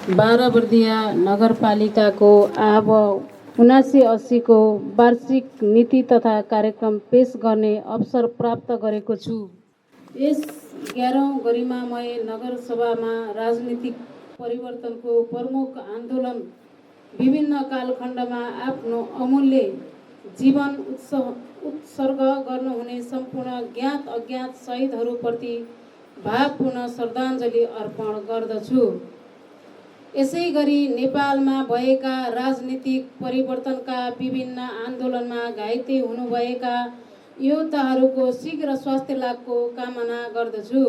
बाराबर्दिया नगरपालिकाको अब 7980 को वार्षिक नीति तथा कार्यक्रम पेश गर्ने अवसर प्राप्त गरेको छु। यस 11औं गरिमामय नगरसभामा राजनीतिक परिवर्तनको प्रमुख आन्दोलन विभिन्न कालखण्डमा आफ्नो अमूल्य जीवन उत्सर्ग गर्नुहुने सम्पूर्ण ज्ञात अज्ञात शहीदहरूप्रति भावपूर्ण श्रद्धाञ्जली अर्पण गर्दछु। यसैगरी नेपालमा भएका राजनीतिक परिवर्तनका विभिन्न आन्दोलनमा घाइते हुनुभएका योद्धाहरूको शीघ्र स्वास्थ्य लाभको कामना गर्दछु।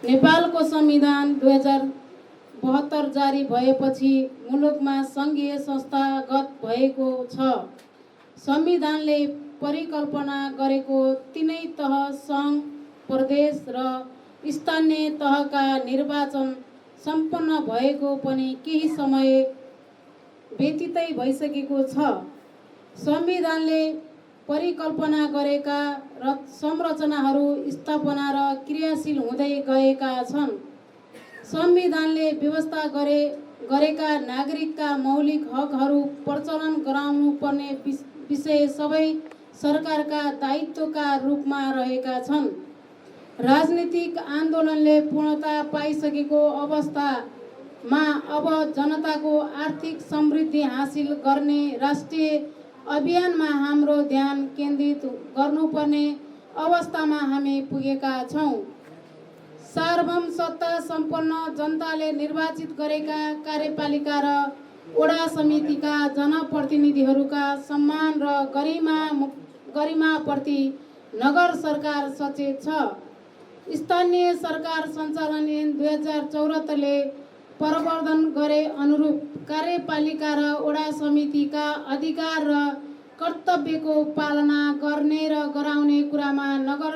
नेपालको संविधान 2072 जारी भएपछि मुलुकमा सङ्घीय संस्थागत भएको छ। संविधानले परिकल्पना गरेको तीनै तह सङ्घ, प्रदेश र स्थानीय तहका निर्वाचन सम्पन्न भएको पनि केही समय व्यतीतै भइसकेको छ। संविधानले परिकल्पना गरेका संरचनाहरू स्थापना र क्रियाशील हुँदै गएका छन्। संविधानले व्यवस्था गरेका नागरिकका मौलिक हकहरू प्रचलन गराउनुपर्ने विषय सबै सरकारका दायित्वका रूपमा रहेका छन्। राजनीतिक आन्दोलनले पूर्णता पाइसकेको अवस्थामा अब जनताको आर्थिक समृद्धि हासिल गर्ने राष्ट्रिय अभियानमा हाम्रो ध्यान केन्द्रित गर्नुपर्ने अवस्थामा हामी पुगेका छौँ। सार्वभौम सत्ता सम्पन्न जनताले निर्वाचित गरेका कार्यपालिका र वडा समितिका जनप्रतिनिधिहरूका सम्मान र गरिमाप्रति नगर सरकार सचेत छ। स्थानीय सरकार सञ्चालन ऐन 2074 ले प्रवर्धन गरे अनुरूप कार्यपालिका र वडा समितिका अधिकार र कर्तव्यको पालना गर्ने र गराउने कुरामा नगर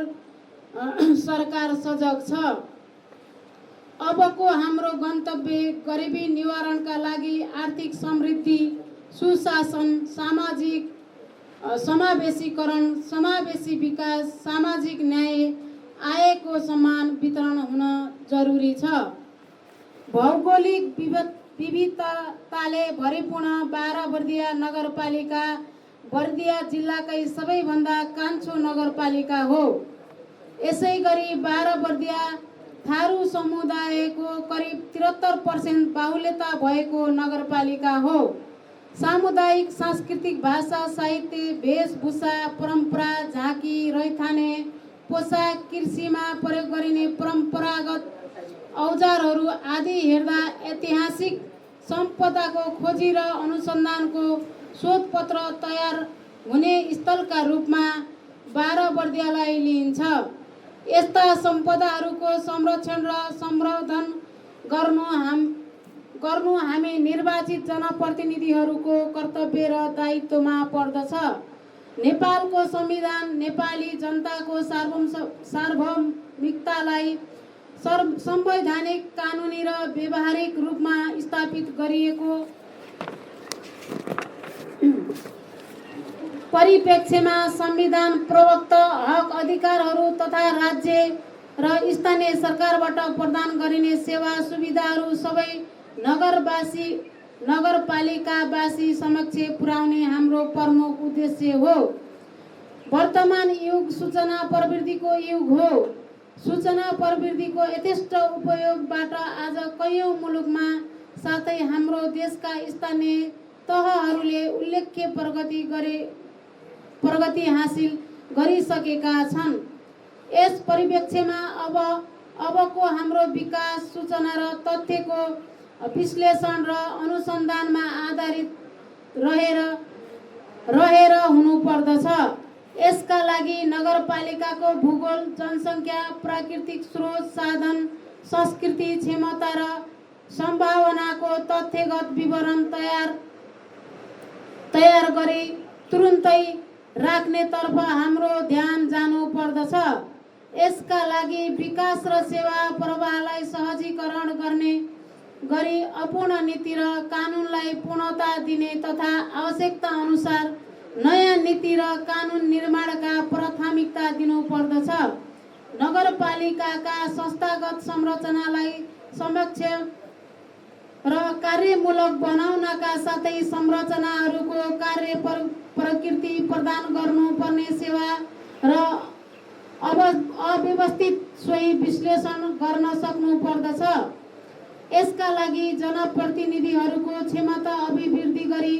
सरकार सजग छ। अबको हाम्रो गन्तव्य गरिबी निवारणका लागि आर्थिक समृद्धि, सुशासन, सामाजिक समावेशीकरण, समावेशी विकास, सामाजिक न्याय, आयको समान वितरण हुन जरुरी छ। भौगोलिक विविधताले भरिपूर्ण बाराबर्दिया नगरपालिका बर्दिया जिल्लाकै सबैभन्दा कान्छो नगरपालिका हो। यसैगरी बाराबर्दिया थारू समुदायको करिब 73% बाहुल्यता भएको नगरपालिका हो। सामुदायिक, सांस्कृतिक, भाषा, साहित्य, वेशभूषा, परम्परा, झाँकी, रैथाने, पोसाक, कृषिमा प्रयोग गरिने परम्परागत औजारहरू आदि हेर्दा ऐतिहासिक सम्पदाको खोजी र अनुसन्धानको शोधपत्र तयार हुने स्थलका रूपमा बाराबर्दियालाई लिइन्छ। यस्ता सम्पदाहरूको संरक्षण र संवर्धन गर्नु हामी निर्वाचित जनप्रतिनिधिहरूको कर्तव्य र दायित्वमा पर्दछ। नेपालको संविधान नेपाली जनताको सार्वभौमिकतालाई संवैधानिक, कानुनी र व्यावहारिक रूपमा स्थापित गरिएको परिप्रेक्ष्यमा संविधान प्रदत्त हक अधिकारहरू तथा राज्य र स्थानीय सरकारबाट प्रदान गरिने सेवा सुविधाहरू सबै नगरपालिकावासी समक्ष पुर्याउने हाम्रो प्रमुख उद्देश्य हो। वर्तमान युग सूचना प्रविधिको युग हो। सूचना प्रविधिको यथेष्ट उपयोगबाट आज कैयौं मुलुकमा साथै हाम्रो देशका स्थानीय तहहरूले उल्लेख्य प्रगति हासिल गरिसकेका छन्। यस परिप्रेक्ष्यमा अबको हाम्रो विकास सूचना र तथ्यको विश्लेषण र अनुसन्धानमा आधारित रहेर हुनुपर्दछ। यसका लागि नगरपालिकाको भूगोल, जनसङ्ख्या, प्राकृतिक स्रोत, साधन, संस्कृति, क्षमता र सम्भावनाको तथ्यगत विवरण तयार गरी तुरुन्तै राख्नेतर्फ हाम्रो ध्यान जानु पर्दछ। यसका लागि विकास र सेवा प्रवाहलाई सहजीकरण गर्ने गरी अपूर्ण नीति र कानुनलाई पूर्णता दिने तथा आवश्यकता अनुसार नयाँ नीति र कानुन निर्माणका प्राथमिकता दिनु पर्दछ। नगरपालिकाका संस्थागत संरचनालाई र कार्यमूलक बनाउनका साथै संरचनाहरूको कार्य प्रकृति प्रदान गर्नुपर्ने सेवा र अव्यवस्थित सोही विश्लेषण गर्न सक्नु पर्दछ। यसका लागि जनप्रतिनिधिहरूको क्षमता अभिवृद्धि गरी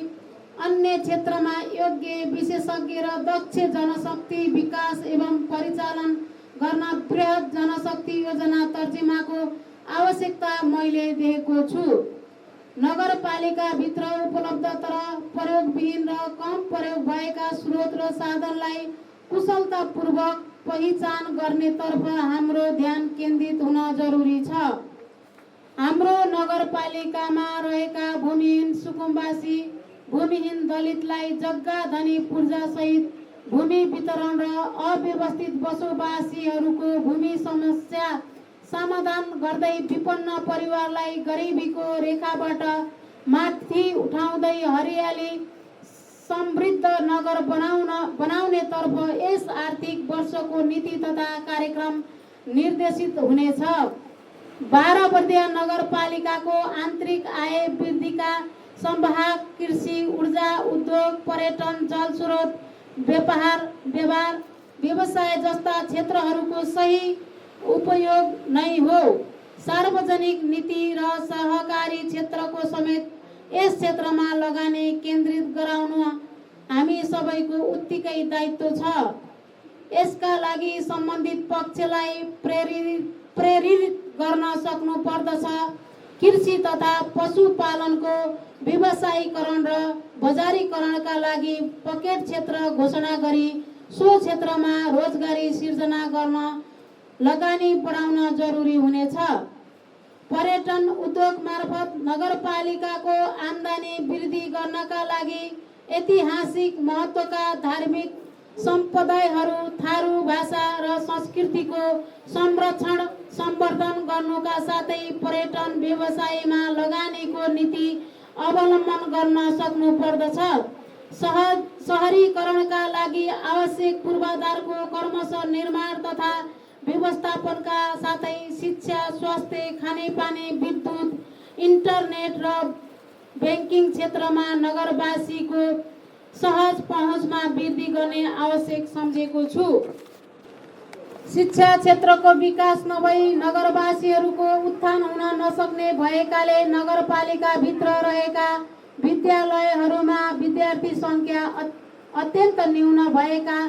अन्य क्षेत्रमा योग्य विशेषज्ञ र दक्ष जनशक्ति विकास एवं परिचालन गर्न बृहत जनशक्ति योजना तर्जुमाको आवश्यकता मैले देखेको छु। नगरपालिकाभित्र उपलब्ध तर प्रयोगविहीन र कम प्रयोग भएका स्रोत र साधनलाई कुशलतापूर्वक पहिचान गर्नेतर्फ हाम्रो ध्यान केन्द्रित हुन जरुरी छ। हाम्रो नगरपालिकामा रहेका भूमिहीन सुकुम्बासी, भूमिहीन दलितलाई जग्गा धनी पूर्जासहित भूमि वितरण र अव्यवस्थित बसोबासीहरूको भूमि समस्या समाधान गर्दै विपन्न परिवारलाई गरिबीको रेखाबाट माथि उठाउँदै हरियाली समृद्ध नगर बनाउनेतर्फ यस आर्थिक वर्षको नीति तथा कार्यक्रम निर्देशित हुनेछ। 12 वर्षीय नगरपालिकाको आन्तरिक आय वृद्धिका संभाग कृषि, ऊर्जा, उद्योग, पर्यटन, जलस्रोत, व्यवसाय जस्ता क्षेत्रहरूको सही उपयोग नै हो। सार्वजनिक नीति र सहकारी क्षेत्रको समेत यस क्षेत्रमा लगानी केन्द्रित गराउनु हामी सबैको उत्तिकै दायित्व छ। यसका लागि सम्बन्धित पक्षलाई प्रेरित गर्न सक्नु पर्दछ। कृषि तथा पशुपालनको व्यवसायीकरण र बजारीकरणका लागि पकेट क्षेत्र घोषणा गरी सो क्षेत्रमा रोजगारी सिर्जना गर्न लगानी बढाउन जरुरी हुनेछ। पर्यटन उद्योग मार्फत नगरपालिकाको आम्दानी वृद्धि गर्नका लागि ऐतिहासिक महत्त्वका धार्मिक सम्पदाहरू, थारू भाषा र संस्कृतिको संरक्षण सम्वर्धन गर्नुका साथै पर्यटन व्यवसायमा लगानीको नीति अवलम्बन गर्न सक्नु पर्दछ। शहरीकरणका लागि आवश्यक पूर्वाधारको क्रमशः निर्माण तथा व्यवस्थापनका साथै शिक्षा, स्वास्थ्य, खानेपानी, विद्युत, इन्टरनेट र ब्याङ्किङ क्षेत्रमा नगरवासीको सहज पहुँचमा वृद्धि गर्ने आवश्यक सम्झेको छु। शिक्षा क्षेत्रको विकास नभई नगरवासीहरूको उत्थान हुन नसक्ने भएकाले नगरपालिकाभित्र रहेका विद्यालयहरूमा विद्यार्थी सङ्ख्या अत्यन्त न्यून भएका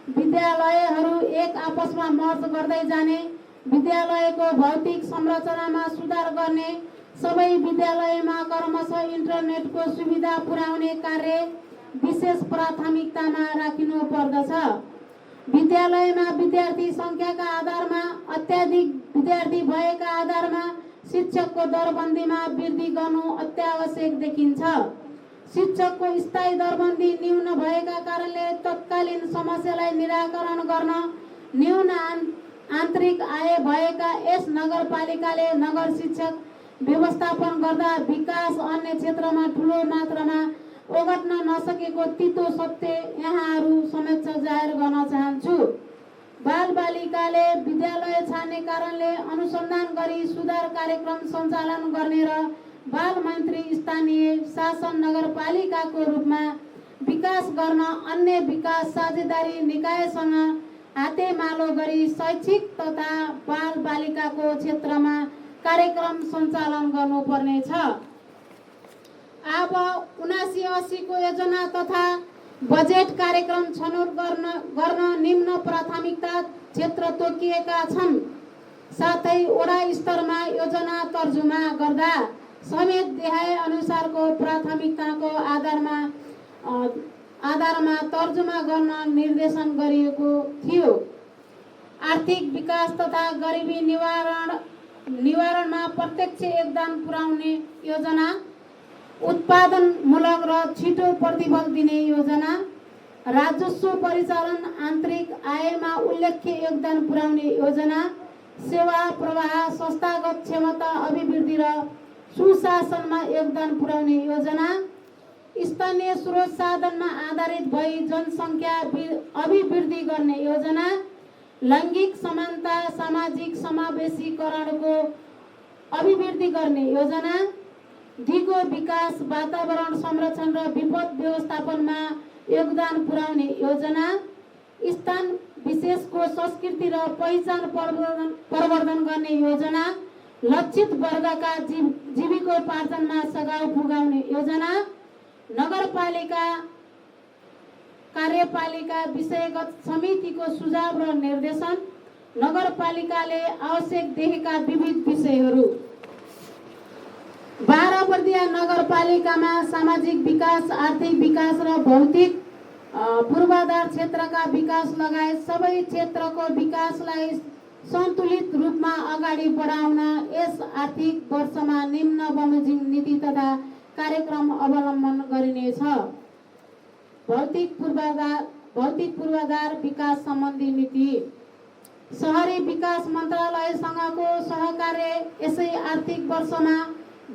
विद्यालयहरू एक आपसमा मर्ज गर्दै जाने, विद्यालयको भौतिक संरचनामा सुधार गर्ने, सबै विद्यालयमा क्रमशः इन्टरनेटको सुविधा पुर्याउने कार्य विशेष प्राथमिकतामा राखिनु पर्दछ। विद्यालयमा विद्यार्थी सङ्ख्याका आधारमा अत्याधिक विद्यार्थी भएका आधारमा शिक्षकको दरबन्दीमा वृद्धि गर्नु अत्यावश्यक देखिन्छ। शिक्षकको स्थायी दरबन्दी न्यून भएका कारणले तत्कालीन समस्यालाई निराकरण गर्न न्यून आन्तरिक आय भएका यस नगरपालिकाले नगर शिक्षक व्यवस्थापन गर्दा विकास अन्य क्षेत्रमा ठुलो मात्रामा ओगट्न नसकेको तितो सत्य यहाँहरू समक्ष जाहेर गर्न चाहन्छु। बालबालिकाले विद्यालय छाड्ने कारणले अनुसन्धान गरी सुधार कार्यक्रम सञ्चालन गर्ने र बाल मन्त्री स्थानीय शासन नगरपालिकाको रूपमा विकास गर्न अन्य विकास साझेदारी निकायसँग हातेमालो गरी शैक्षिक तथा बाल बालिकाको क्षेत्रमा कार्यक्रम सञ्चालन गर्नुपर्नेछ। अब 79-80 को योजना तथा बजेट कार्यक्रम छनौट गर्न निम्न प्राथमिकता क्षेत्र तोकिएका छन्। साथै वडा स्तरमा योजना तर्जुमा गर्दा समेत देखाए अनुसारको प्राथमिकताको आधारमा तर्जुमा गर्न निर्देशन गरिएको थियो। आर्थिक विकास तथा गरिबी निवारणमा प्रत्यक्ष योगदान पुर्याउने योजना, उत्पादनमूलक र छिटो प्रतिफल दिने योजना, राजस्व परिचालन आन्तरिक आयमा उल्लेख्य योगदान पुर्याउने योजना, सेवा प्रवाह संस्थागत क्षमता अभिवृद्धि र सुशासनमा योगदान पुर्याउने योजना, स्थानीय स्रोत साधनमा आधारित भई जनसङ्ख्या अभिवृद्धि गर्ने योजना, लैङ्गिक समानता सामाजिक समावेशीकरणको अभिवृद्धि गर्ने योजना, दिगो विकास, वातावरण संरक्षण र विपद व्यवस्थापनमा योगदान पुर्याउने योजना, स्थान विशेषको संस्कृति र पहिचान प्रवर्धन गर्ने योजना, लक्षित वर्गका जीविकोपार्जनमा सघाउ पुर्याउने योजना, नगरपालिका कार्यपालिका विषयगत समितिको सुझाव र निर्देशन, नगरपालिकाले आवश्यक देखेका विविध विषयहरू। 12 बर्दिया नगरपालिकामा सामाजिक विकास, आर्थिक विकास र भौतिक पूर्वाधार क्षेत्रका विकास लगायत सबै क्षेत्रको विकासलाई सन्तुलित रूपमा अगाडि बढाउन यस आर्थिक वर्षमा निम्न बमोजिम नीति तथा कार्यक्रम अवलम्बन गरिनेछ। भौतिक पूर्वाधार विकास सम्बन्धी नीति। शहरी विकास मन्त्रालयसँगको सहकार्य यसै आर्थिक वर्षमा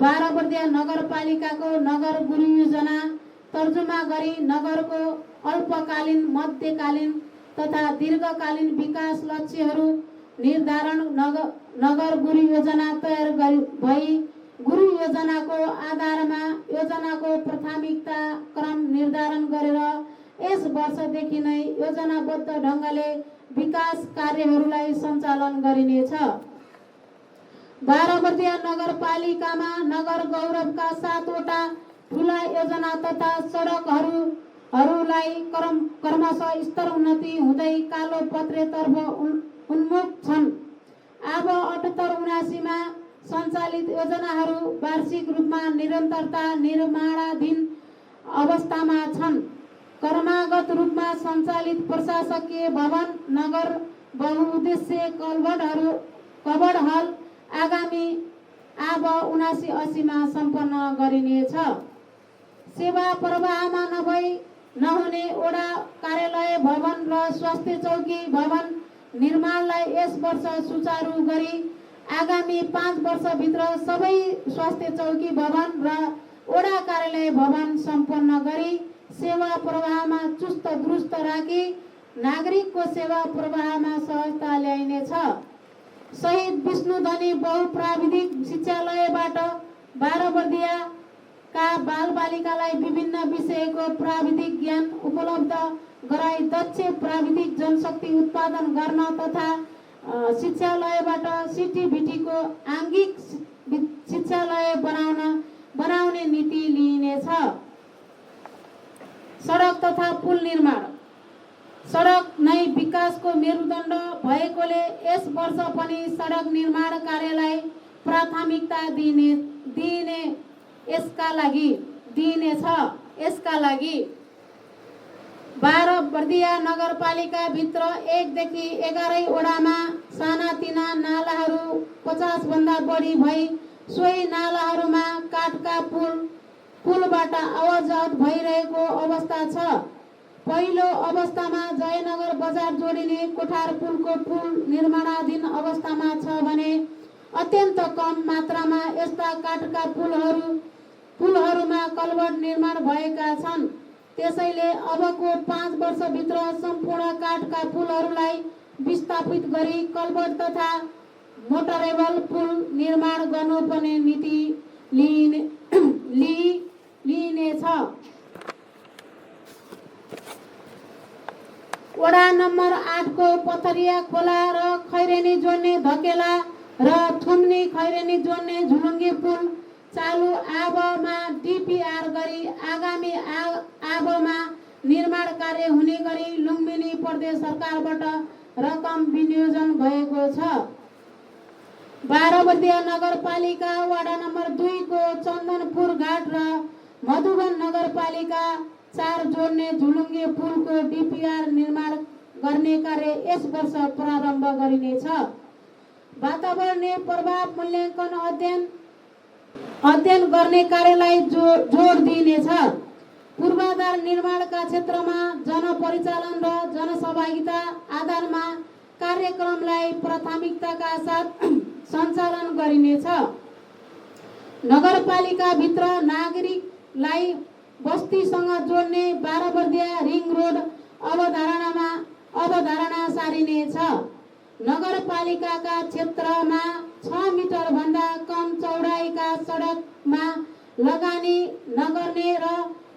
12 बर्दिया नगरपालिकाको नगर गुरु योजना तर्जुमा गरी नगरको अल्पकालीन, मध्यकालीन तथा दीर्घकालीन विकास लक्ष्यहरू निर्धारण नगर गुरु योजना तयार भई गुरु योजनाको आधारमा योजनाको प्राथमिकता क्रम निर्धारण गरेर यस वर्षदेखि नै योजनाबद्ध ढङ्गले विकास कार्यहरूलाई सञ्चालन गरिनेछ। 12 बर्दिया नगरपालिकामा नगर गौरवका 7 वटा ठुला योजना तथा सडकहरूलाई क्रमशः स्तर उन्नति हुँदै कालो पत्रेतर्फ उन्मुख छन्। अब 78-79 मा सञ्चालित योजनाहरू वार्षिक रूपमा निरन्तरता निर्माणाधीन अवस्थामा छन्। क्रमागत रूपमा सञ्चालित प्रशासकीय भवन, नगर बहुउद्देश्य कबड हल आगामी अब 79-80 मा सम्पन्न गरिनेछ। सेवा प्रवाहमा नहुने वडा कार्यालय भवन र स्वास्थ्य चौकी भवन निर्माणलाई यस वर्ष सुचारू गरी आगामी 5 वर्षभित्र सबै स्वास्थ्य चौकी भवन र वडा कार्यालय भवन सम्पन्न गरी सेवा प्रवाहमा चुस्त दुरुस्त राखी नागरिकको सेवा प्रवाहमा सहजता ल्याइनेछ। शहीद विष्णुधनी बहुप्राविधिक शिक्षालयबाट 12 बर्दियाका बालबालिकालाई विभिन्न विषयको प्राविधिक ज्ञान उपलब्ध गराई दक्ष प्राविधिक जनशक्ति उत्पादन गर्न तथा शिक्षालयबाट सिटिभिटीको आङ्गिक शिक्षालय बनाउने नीति लिइनेछ। सडक तथा पुल निर्माण। सडक नै विकासको मेरुदण्ड भएकोले यस वर्ष पनि सडक निर्माण कार्यलाई प्राथमिकता दिइनेछ। यसका लागि 12 बर्दिया नगरपालिका भित्र 1 देखि 11 वडामा सानातिना नालाहरू 50 भन्दा बढी भई सोही नालाहरूमा काठका पुलबाट आवतजावत भइरहेको अवस्था छ। पहिलो अवस्थामा जयनगर बजार जोडिने कोठार पुलको पुल निर्माणाधीन अवस्थामा छ भने अत्यन्त कम मात्रामा यस्ता काठका पुलहरूमा कलवट निर्माण भएका छन्। त्यसैले अबको 5 वर्षभित्र सम्पूर्ण काठका पुलहरूलाई विस्थापित गरी कलवट तथा मोटरेबल पुल निर्माण गर्नुपर्ने नीति लिइनेछ। वडा नम्बर 8 को पथरिया खोला र खैरेनी जोड्ने धकेला र थुम्नी खैरेनी जोड्ने झुलुङ्गे पुल चालु आबमा डिपिआर गरी आगामी आबमा निर्माण कार्य हुने गरी लुम्बिनी प्रदेश सरकारबाट रकम विनियोजन भएको छ। 12 बर्दिया नगरपालिका वडा नम्बर 2 को चन्दनपुर घाट र मधुबन नगरपालिका 4 जोड्ने झुलुङ्गे पुलको डिपिआर निर्माण गर्ने कार्य यस वर्ष प्रारम्भ गरिनेछ। वातावरणीय प्रभाव मूल्याङ्कन अध्ययन गर्ने कार्यलाई जोड दिइनेछ। पूर्वाधार निर्माणका क्षेत्रमा जनपरिचालन र जनसहभागिता आधारमा कार्यक्रमलाई प्राथमिकताका साथ सञ्चालन गरिनेछ। नगरपालिका भित्र नागरिकलाई बस्तीसँग जोड्ने 12 बर्दिया रिङ रोड अवधारणा सारिनेछ। नगरपालिकाका क्षेत्रमा 6 मिटर भन्दा कम चौडाइका सडकमा लगानी नगर्ने र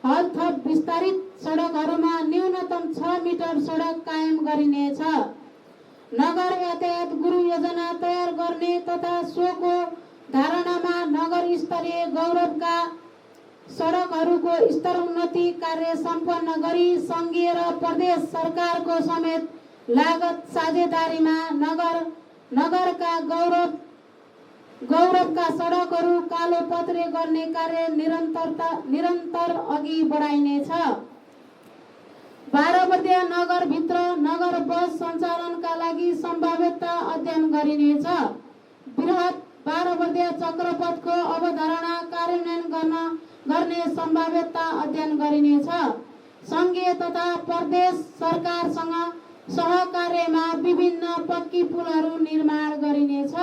हल थप विस्तारित सडकहरूमा न्यूनतम 6 मिटर सडक कायम गरिनेछ। नगर यातायात गुरु योजना तयार गर्ने तथा सोको धारणामा नगर स्तरीय गौरवका सडकहरूको स्तरोन्नति कार्य सम्पन्न गरी सङ्घीय र प्रदेश सरकारको समेत लागत साझेदारीमा नगरका गौरवका सडकहरू कालोपत्रे गर्ने कार्य निरन्तर अघि बढाइनेछ। 12 वर्षीय नगरभित्र नगर बस सञ्चालनका लागि सम्भाव्यता अध्ययन गरिनेछ। बृहत 12 वर्षीय चक्रपथको अवधारणा कार्यान्वयन गर्ने सम्भाव्यता अध्ययन गरिनेछ। सङ्घीय तथा प्रदेश सरकारसँग सहकार्यमा विभिन्न पक्की पुलहरू निर्माण गरिनेछ।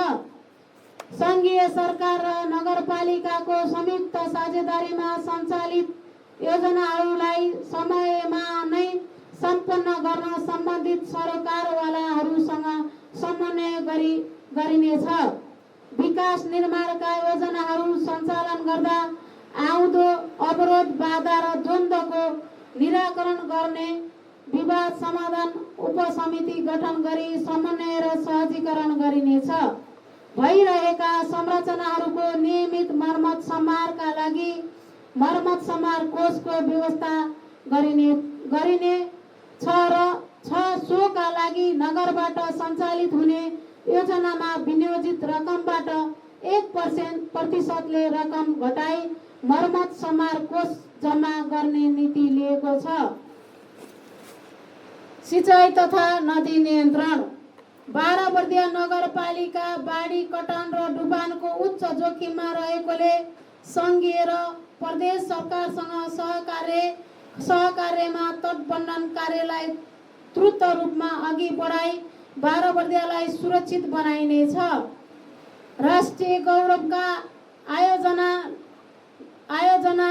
सङ्घीय सरकार र नगरपालिकाको संयुक्त साझेदारीमा सञ्चालित योजनाहरूलाई समयमा नै सम्पन्न गर्न सम्बन्धित सरोकारवालाहरूसँग समन्वय गरिनेछ। विकास निर्माणका योजनाहरू सञ्चालन गर्दा आउँदो अवरोध बाधा र द्वन्द्वको निराकरण गर्ने विवाद समाधान उपसमिति गठन गरी समन्वय र सहजीकरण गरिनेछ। भइरहेका संरचनाहरूको नियमित मर्मत सम्हारका लागि मर्मत सम्हार कोषको व्यवस्था गरिने छ र सोका लागि नगरबाट सञ्चालित हुने योजनामा विनियोजित रकमबाट 1% रकम घटाई मर्मत सम्हार कोष जम्मा गर्ने नीति लिएको छ। सिँचाइ तथा नदी नियन्त्रण 12 वर्षीय नगरपालिका बाढी कटान र डुबानको उच्च जोखिममा रहेकोले सङ्घीय र प्रदेश सरकारसँग सहकार्यमा तटबन्धन कार्यलाई द्रुत रूपमा अघि बढाई 12 वर्षीयलाई सुरक्षित बनाइनेछ। राष्ट्रिय गौरवका आयोजना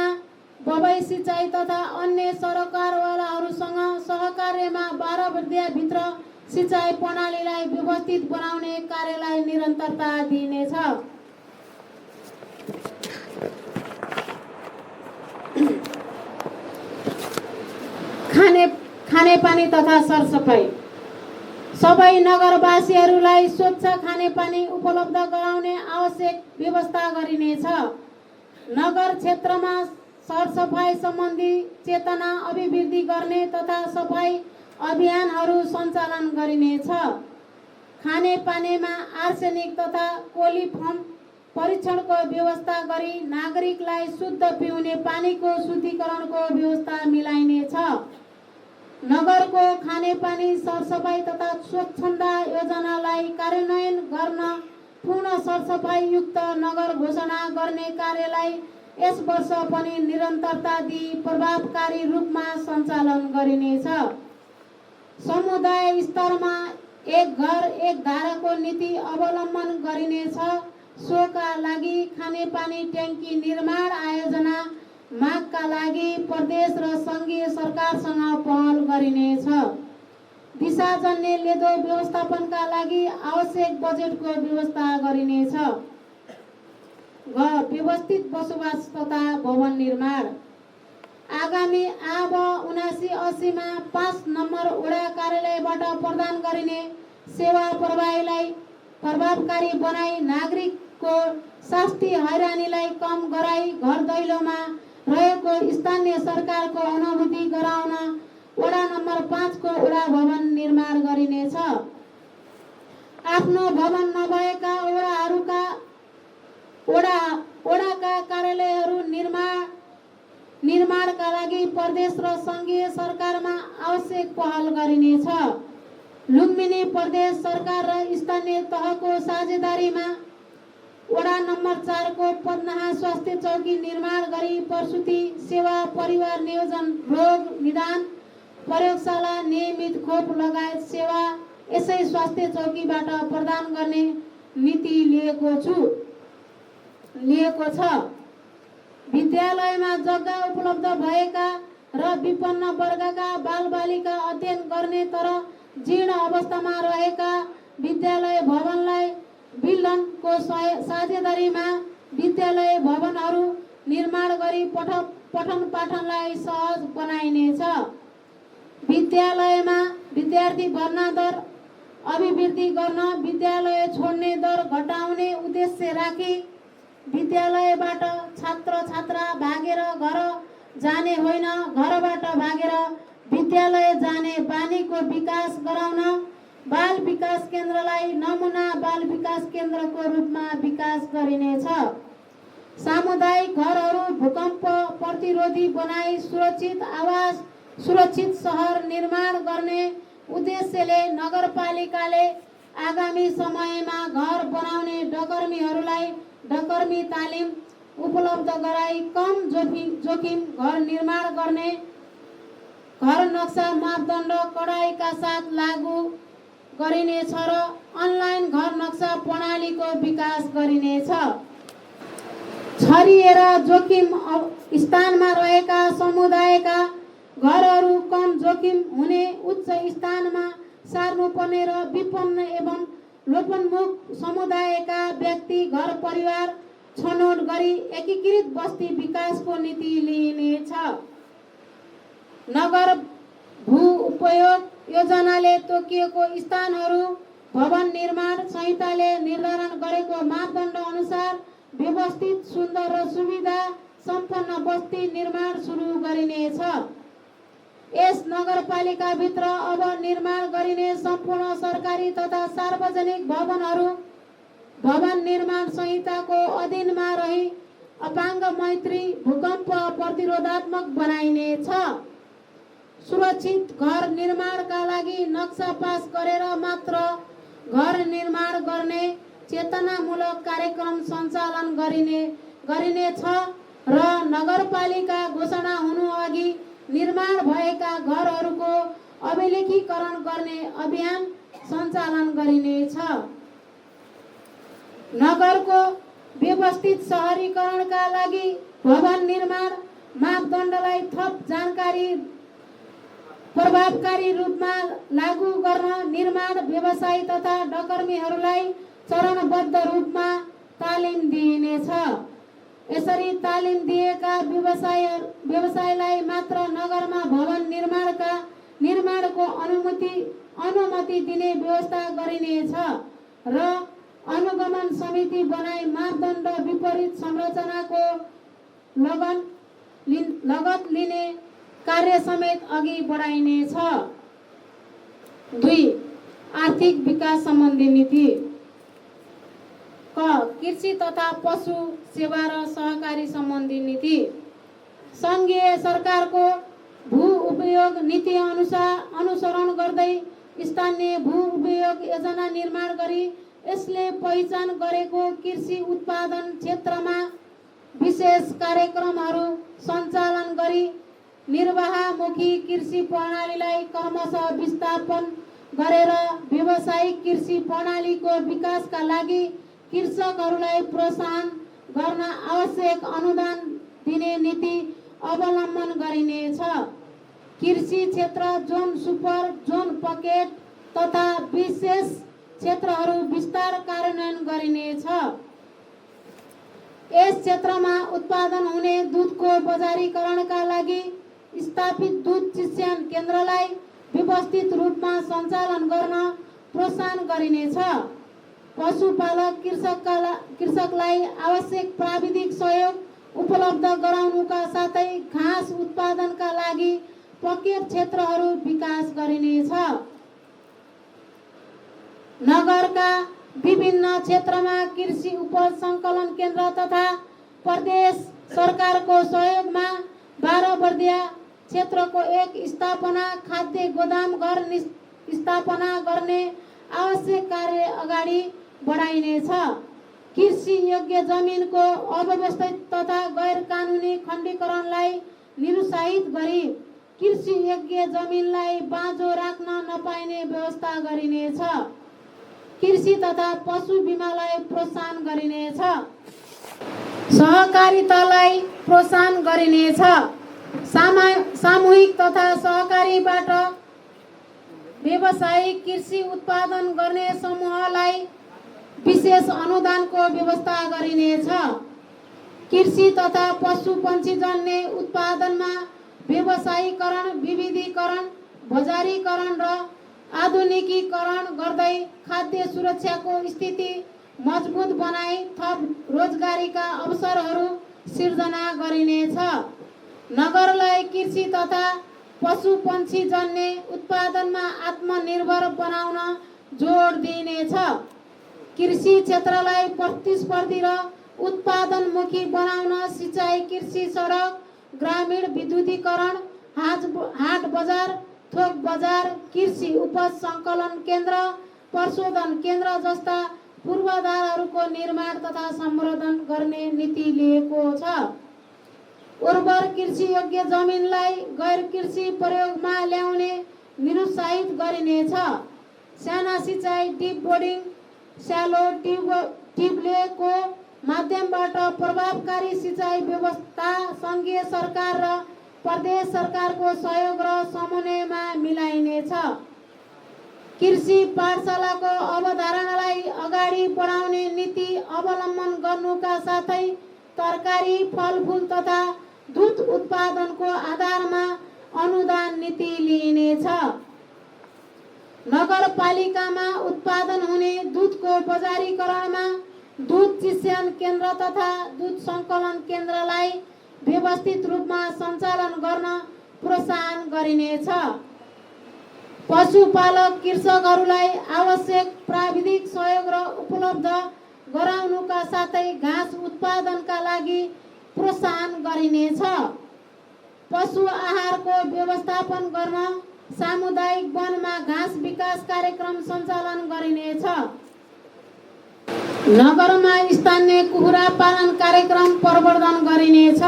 बबाई सिँचाइ तथा अन्य सरकारवालाहरूसँग सहकार्यमा 12 वर्षीयभित्र सिँचाइ प्रणालीलाई व्यवस्थित बनाउने कार्यलाई निरन्तरता दिइनेछ। खानेपानी तथा सरसफाइ सबै नगरवासीहरूलाई स्वच्छ खानेपानी उपलब्ध गराउने आवश्यक व्यवस्था गरिनेछ। नगर क्षेत्रमा सरसफाइ सम्बन्धी चेतना अभिवृद्धि गर्ने तथा सफाइ अभियानहरू सञ्चालन गरिनेछ। खानेपानीमा आर्सेनिक तथा कोलिफर्म परीक्षणको व्यवस्था गरी नागरिकलाई शुद्ध पिउने पानीको शुद्धिकरणको व्यवस्था मिलाइनेछ। नगरको खानेपानी सरसफाइ तथा स्वच्छता योजनालाई कार्यान्वयन गर्न पूर्ण सरसफाइ युक्त नगर घोषणा गर्ने कार्यलाई यस वर्ष पनि निरन्तरता दिई प्रभावकारी रूपमा सञ्चालन गरिनेछ। समुदाय स्तरमा एक घर एक धाराको नीति अवलम्बन गरिनेछ। सोका लागि खानेपानी ट्याङ्की निर्माण आयोजना मागका लागि प्रदेश र सङ्घीय सरकारसँग पहल गरिनेछ। दिशाजन्य लेदो व्यवस्थापनका लागि आवश्यक बजेटको व्यवस्था गरिनेछ। व्यवस्थित बसोबास तथा भवन निर्माण आगामी आब 7980 मा 5 नम्बर वडा कार्यालयबाट प्रदान गरिने सेवा प्रवाहीलाई प्रभावकारी बनाई नागरिकको शास्ति हैरानीलाई कम गराई घर दैलोमा रहेको स्थानीय सरकारको अनुभूति गराउन वडा नम्बर 5 को वडा भवन निर्माण गरिनेछ। आफ्नो भवन नभएका वडाका कार्यालयहरू निर्माणका लागि प्रदेश र सङ्घीय सरकारमा आवश्यक पहल गरिनेछ। लुम्बिनी प्रदेश सरकार र स्थानीय तहको साझेदारीमा वडा नम्बर 4 को पदनाहा स्वास्थ्य चौकी निर्माण गरी प्रसुति सेवा परिवार नियोजन रोग निदान प्रयोगशाला नियमित खोप लगायत सेवा यसै स्वास्थ्य चौकीबाट प्रदान गर्ने नीति लिएको छ। विद्यालयमा जग्गा उपलब्ध भएका र विपन्न वर्गका बालबालिका अध्ययन गर्ने तर जीर्ण अवस्थामा रहेका विद्यालय भवनलाई विलनको साझेदारीमा विद्यालय भवनहरू निर्माण गरी पठन पाठनलाई सहज बनाइनेछ। विद्यालयमा विद्यार्थी भर्ना दर अभिवृद्धि गर्न विद्यालय छोड्ने दर घटाउने उद्देश्य राखी विद्यालयबाट छात्र छात्रा भागेर घर जाने होइन, घरबाट भागेर विद्यालय जाने बानीको विकास गराउन बाल विकास केन्द्रलाई नमुना बाल विकास केन्द्रको रूपमा विकास गरिनेछ। सामुदायिक घरहरू भूकम्प प्रतिरोधी बनाई सुरक्षित आवास सुरक्षित सहर निर्माण गर्ने उद्देश्यले नगरपालिकाले आगामी समयमा घर बनाउने डकर्मीहरूलाई डकर्मी तालिम उपलब्ध गराई कम जोखिम घर निर्माण गर्ने घर नक्सा मापदण्ड कडाइका साथ लागू गरिनेछ र अनलाइन घर नक्सा प्रणालीको विकास गरिनेछ। छरिएर जोखिम स्थानमा रहेका समुदायका घरहरू कम जोखिम हुने उच्च स्थानमा सार्नुपर्ने र विपन्न एवं लोपन्मुख समुदायका व्यक्ति घर परिवार छनौट गरी एकीकृत बस्ती विकासको नीति लिइनेछ। नगर भू उपयोग योजनाले तोकिएको स्थानहरू भवन निर्माण संहिताले निर्धारण गरेको मापदण्ड अनुसार व्यवस्थित सुन्दर र सुविधा सम्पन्न बस्ती निर्माण सुरु गरिनेछ। यस नगरपालिकाभित्र अब निर्माण गरिने सम्पूर्ण सरकारी तथा सार्वजनिक भवनहरू भवन निर्माण संहिताको अधीनमा रही अपाङ्ग मैत्री भूकम्प प्रतिरोधात्मक बनाइनेछ। सुरक्षित घर निर्माणका लागि नक्सा पास गरेर मात्र घर निर्माण गर्ने चेतनामूलक कार्यक्रम सञ्चालन गरिनेछ र नगरपालिका घोषणा हुनु अघि निर्माण भएका घरहरूको अभिलेखीकरण गर्ने अभियान सञ्चालन गरिनेछ। नगरको व्यवस्थित सहरीकरणका लागि भवन निर्माण मापदण्डलाई थप जानकारी प्रभावकारी रूपमा लागू गर्न निर्माण व्यवसायी तथा डकर्मीहरूलाई चरणबद्ध रूपमा तालिम दिइनेछ। यसरी तालिम दिएका व्यवसायलाई मात्र नगरमा भवन निर्माणको अनुमति दिने व्यवस्था गरिनेछ र अनुगमन समिति बनाई मापदण्ड विपरीत संरचनाको लगत लिने कार्य समेत अघि बढाइनेछ। 2. आर्थिक विकास सम्बन्धी नीति। क. कृषि तथा पशु सेवा र सहकारी सम्बन्धी नीति। सङ्घीय सरकारको भू उपयोग नीति अनुसरण गर्दै स्थानीय भू उपयोग योजना निर्माण गरी यसले पहिचान गरेको कृषि उत्पादन क्षेत्रमा विशेष कार्यक्रमहरू सञ्चालन गरी निर्वाहमुखी कृषि प्रणालीलाई क्रमशः विस्थापन गरेर व्यावसायिक कृषि प्रणालीको विकासका लागि कृषकहरूलाई प्रोत्साहन गर्न आवश्यक अनुदान दिने नीति अवलम्बन गरिनेछ। कृषि क्षेत्र जोन सुपर जोन पकेट तथा विशेष क्षेत्रहरू विस्तार कार्यान्वयन गरिनेछ। यस क्षेत्रमा उत्पादन हुने दुधको बजारीकरणका लागि स्थापित दुध चिस्यान केन्द्रलाई व्यवस्थित रूपमा सञ्चालन गर्न प्रोत्साहन गरिनेछ। पशुपालक कृषकलाई आवश्यक प्राविधिक सहयोग उपलब्ध गराउनुका साथै घाँस उत्पादनका लागि पकेट क्षेत्रहरू विकास गरिनेछ। नगरका विभिन्न क्षेत्रमा कृषि उपज सङ्कलन केन्द्र तथा प्रदेश सरकारको सहयोगमा 12 वर्दिया क्षेत्रको एक स्थापना खाद्य गोदाम घर स्थापना गर्ने आवश्यक कार्य अगाडि बढाइनेछ। कृषि योग्य जमिनको अव्यवस्थित तथा गैर कानुनी खण्डीकरणलाई निरुत्साहित गरी कृषि योग्य जमिनलाई बाँझो राख्न नपाइने व्यवस्था गरिनेछ। कृषि तथा पशु बिमालाई प्रोत्साहन गरिनेछ। सहकारितालाई प्रोत्साहन गरिनेछ। सामूहिक तथा सहकारीबाट व्यावसायिक कृषि उत्पादन गर्ने समूहलाई विशेष अनुदानको व्यवस्था गरिनेछ। कृषि तथा पशुपन्छी जन्य उत्पादनमा व्यवसायीकरण, विविधीकरण, बजारीकरण र आधुनिकीकरण गर्दै खाद्य सुरक्षाको स्थिति मजबुत बनाई थप रोजगारीका अवसरहरू सिर्जना गरिनेछ। नगरलाई कृषि तथा पशुपन्छी जन्य उत्पादनमा आत्मनिर्भर बनाउन जोड दिइनेछ। कृषि क्षेत्रलाई प्रतिस्पर्धी र उत्पादनमुखी बनाउन सिँचाइ, कृषि, सडक, ग्रामीण विद्युतीकरण, हाट बजार, थोक बजार, कृषि उपज सङ्कलन केन्द्र, प्रशोधन केन्द्र जस्ता पूर्वाधारहरूको निर्माण तथा सम्वर्धन गर्ने नीति लिएको छ। उर्वर कृषि योग्य जमिनलाई गैर कृषि प्रयोगमा ल्याउने निरुत्साहित गरिनेछ। साना सिँचाइ, डिप बोर्डिङ, स्यालो ट्युबवेलको माध्यमबाट प्रभावकारी सिँचाइ व्यवस्था सङ्घीय सरकार र प्रदेश सरकारको सहयोग र समन्वयमा मिलाइनेछ। कृषि पाठशालाको अवधारणालाई अगाडि बढाउने नीति अवलम्बन गर्नुका साथै तरकारी, फलफुल तथा दूध उत्पादनको आधारमा अनुदान नीति लिइनेछ। नगरपालिकामा उत्पादन हुने दूधको बजारीकरणमा दूध चिस्यान केन्द्र तथा दूध सङ्कलन केन्द्रलाई व्यवस्थित रूपमा सञ्चालन गर्न प्रोत्साहन गरिनेछ। पशुपालक कृषकहरूलाई आवश्यक प्राविधिक सहयोग र उपलब्ध गराउनुका साथै घाँस उत्पादनका लागि प्रोत्साहन गरिनेछ। पशु आहारको व्यवस्थापन गर्न सामुदायिक वनमा घाँस विकास कार्यक्रम सञ्चालन गरिनेछ। नगरमा स्थानीय कुखुरा पालन कार्यक्रम प्रवर्धन गरिनेछ।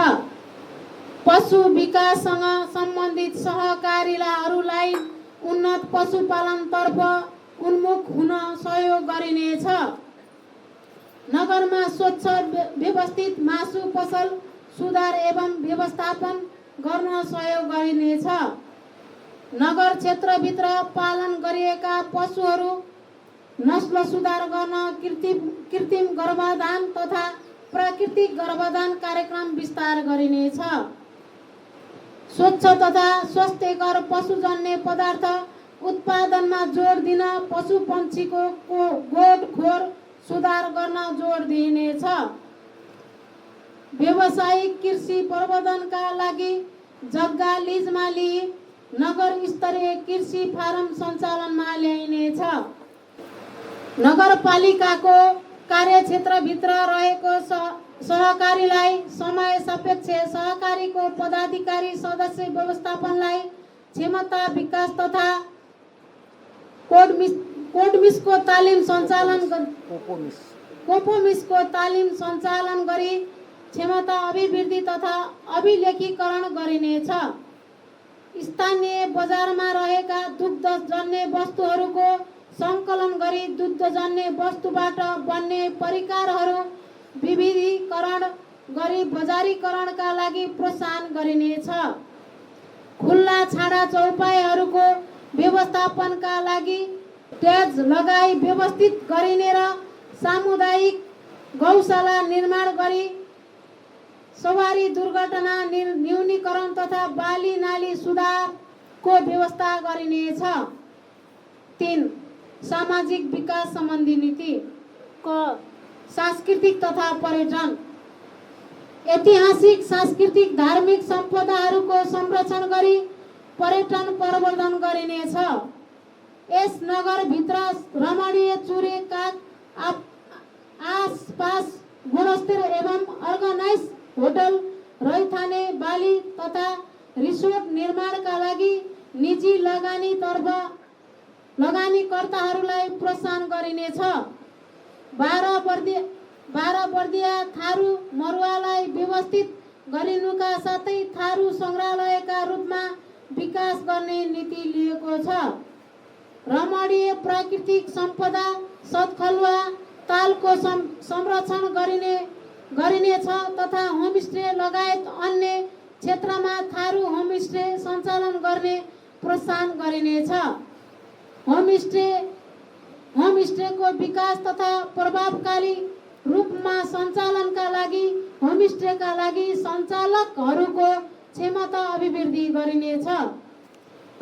पशु विकाससँग सम्बन्धित सहकारीहरूलाई उन्नत पशुपालनतर्फ उन्मुख हुन सहयोग गरिनेछ। नगरमा स्वच्छ व्यवस्थित मासु पसल सुधार एवं व्यवस्थापन गर्न सहयोग गरिनेछ। नगर क्षेत्रभित्र पालन गरिएका पशुहरू नस्ल सुधार गर्न कृत्रिम गर्भाधान तथा प्राकृतिक गर्भाधान कार्यक्रम विस्तार गरिनेछ। स्वच्छ तथा स्वास्थ्यकर पशुजन्य पदार्थ उत्पादनमा जोड दिन पशुपन्छीको गोडखोर सुधार गर्न जोड दिइनेछ। व्यावसायिक कृषि प्रवर्धनका लागि जग्गा लिजमा लिई नगर स्तरीय कृषि फारम सञ्चालनमा ल्याइनेछ। नगरपालिकाको कार्यक्षेत्रभित्र रहेको सहकारीलाई समय सापेक्ष सहकारीको पदाधिकारी सदस्य व्यवस्थापनलाई क्षमता विकास तथा कोपमिसको तालिम सञ्चालन गरी क्षमता अभिवृद्धि तथा अभिलेखीकरण गरिनेछ। स्थानीय बजारमा रहेका दुग्धजन्य वस्तुहरूको सङ्कलन गरी दुग्धजन्य वस्तुबाट बन्ने परिकारहरू विविधीकरण गरी बजारीकरणका लागि प्रोत्साहन गरिनेछ। खुल्ला छाडा चौपाईहरूको व्यवस्थापनका लागि ट्याज लगाई व्यवस्थित गरिने र सामुदायिक गौशाला निर्माण गरी सवारी दुर्घटना न्यूनीकरण तथा बाली नाली सुधारको व्यवस्था गरिनेछ। 3. सामाजिक विकास सम्बन्धी नीति। क. सांस्कृतिक तथा पर्यटन। ऐतिहासिक, सांस्कृतिक, धार्मिक सम्पदाहरूको संरक्षण गरी पर्यटन प्रवर्धन गरिनेछ। यस नगरभित्र रमणीय चुरे काग आसपास गुणस्तर एवं अर्गनाइज होटल, रैथाने, बाली तथा रिसोर्ट निर्माणका लागि निजी लगानीकर्ताहरूलाई प्रोत्साहन गरिनेछ। 12 वर्दिया थारू मरुवालाई व्यवस्थित गरिनुका साथै थारू सङ्ग्रहालयका रूपमा विकास गर्ने नीति लिएको छ। रमणीय प्राकृतिक सम्पदा सतखलुवा तालको संरक्षण गरिनेछ तथा होमस्टे लगायत अन्य क्षेत्रमा थारू होमस्टे सञ्चालन गर्ने प्रोत्साहन गरिनेछ। होमस्टेको विकास तथा प्रभावकारी रूपमा सञ्चालनका लागि होमस्टेका लागि सञ्चालकहरूको क्षमता अभिवृद्धि गरिनेछ।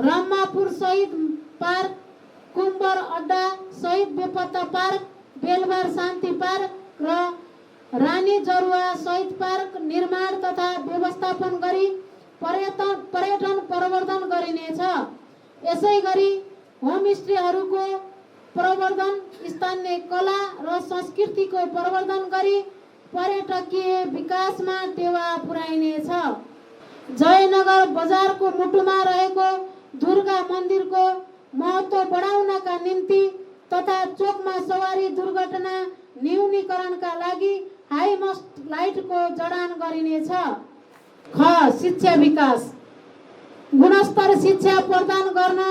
रम्मापुर शहीद पार्क, कुम्बर अड्डा, शहीद बेपत्ता पार्क, बेलबार शान्ति पार्क र रानी जरुवा शहीद पार्क निर्माण तथा व्यवस्थापन गरी पर्यटन प्रवर्धन गरिनेछ। यसै गरी होमस्टेहरूको प्रवर्धन, स्थानीय कला र संस्कृतिको प्रवर्धन गरी पर्यटकीय विकासमा टेवा पुर्याइनेछ। जयनगर बजारको मुटुमा रहेको दुर्गा मन्दिरको महत्त्व बढाउनका निम्ति तथा चोकमा सवारी दुर्घटना न्यूनीकरणका लागि हाइमस्ट लाइटको जडान गरिनेछ। ख. शिक्षा विकास। गुणस्तर शिक्षा प्रदान गर्न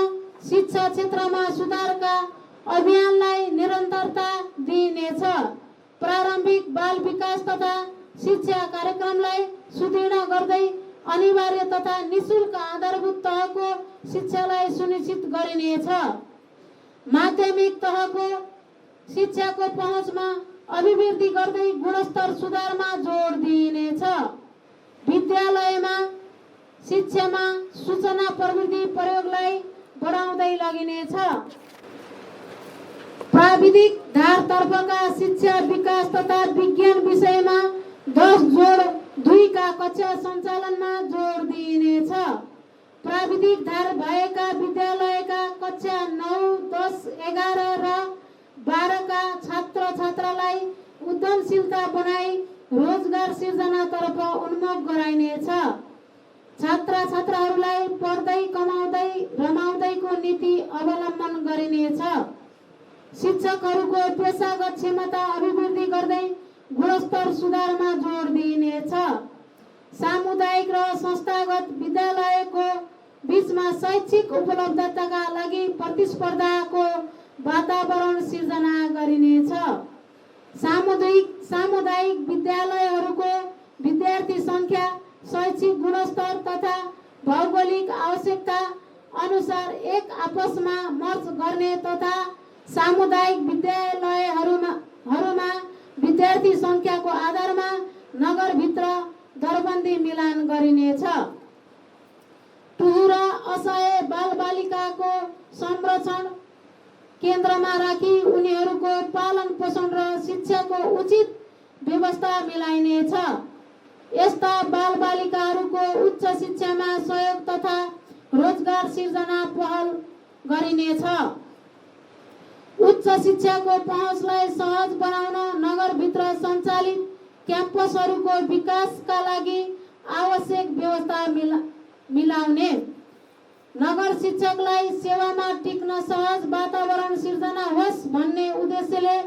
शिक्षा क्षेत्रमा सुधारका अभियानलाई निरन्तरता दिइनेछ। प्रारम्भिक बाल विकास तथा शिक्षा कार्यक्रमलाई सुदृढ गर्दै अनिवार्य तथा निशुल्क आधारभूत तहको शिक्षालाई सुनिश्चित गरिनेछ। माध्यमिक तहको शिक्षाको पहुँचमा अभिवृद्धि गर्दै गुणस्तर सुधारमा जोड दिइनेछ। विद्यालयमा शिक्षामा सूचना प्रविधि प्रयोगलाई बढाउँदै लगिनेछ। प्राविधिक धारतर्फका शिक्षा विकास तथा विज्ञान विषयमा 10+2 का कक्षा सञ्चालनमा जोड दिइनेछ। प्राविधिक धार भएका विद्यालयका कक्षा 9, 10, 11 र 12 का छात्र छात्रालाई उद्यमशीलता बनाई रोजगार सिर्जनातर्फ उन्मुख गराइनेछ। छात्र छात्राहरूलाई पढ्दै कमाउँदै रमाउँदैको नीति अवलम्बन गरिनेछ। शिक्षकहरूको पेशागत क्षमता अभिवृद्धि गर्दै गुणस्तर सुधारमा जोड दिइनेछ। सामुदायिक र संस्थागत विद्यालयको बीचमा शैक्षिक उपलब्धताका लागि प्रतिस्पर्धाको वातावरण सिर्जना गरिनेछ। सामुदायिक विद्यालयहरूको विद्यार्थी संख्या, शैक्षिक गुणस्तर तथा भौगोलिक आवश्यकता अनुसार एक आपसमा मर्ज गर्ने तथा सामुदायिक विद्यालयहरूमा विद्यार्थी संख्याको आधारमा नगरभित्र दरबन्दी मिलान गरिनेछ। टुहुँ र असहाय बालबालिकाको संरक्षण केन्द्रमा राखी उनीहरूको पालन पोषण र शिक्षाको उचित व्यवस्था मिलाइनेछ। यस्ता बालबालिकाहरूको उच्च शिक्षामा सहयोग तथा रोजगार सिर्जना पहल गरिनेछ। उच्च शिक्षाको पहुँचलाई सहज बनाउन नगरभित्र सञ्चालित क्याम्पसहरूको विकासका लागि आवश्यक व्यवस्था मिलाउने, नगर शिक्षकलाई सेवामा टिक्न सहज वातावरण सिर्जना होस् भन्ने उद्देश्यले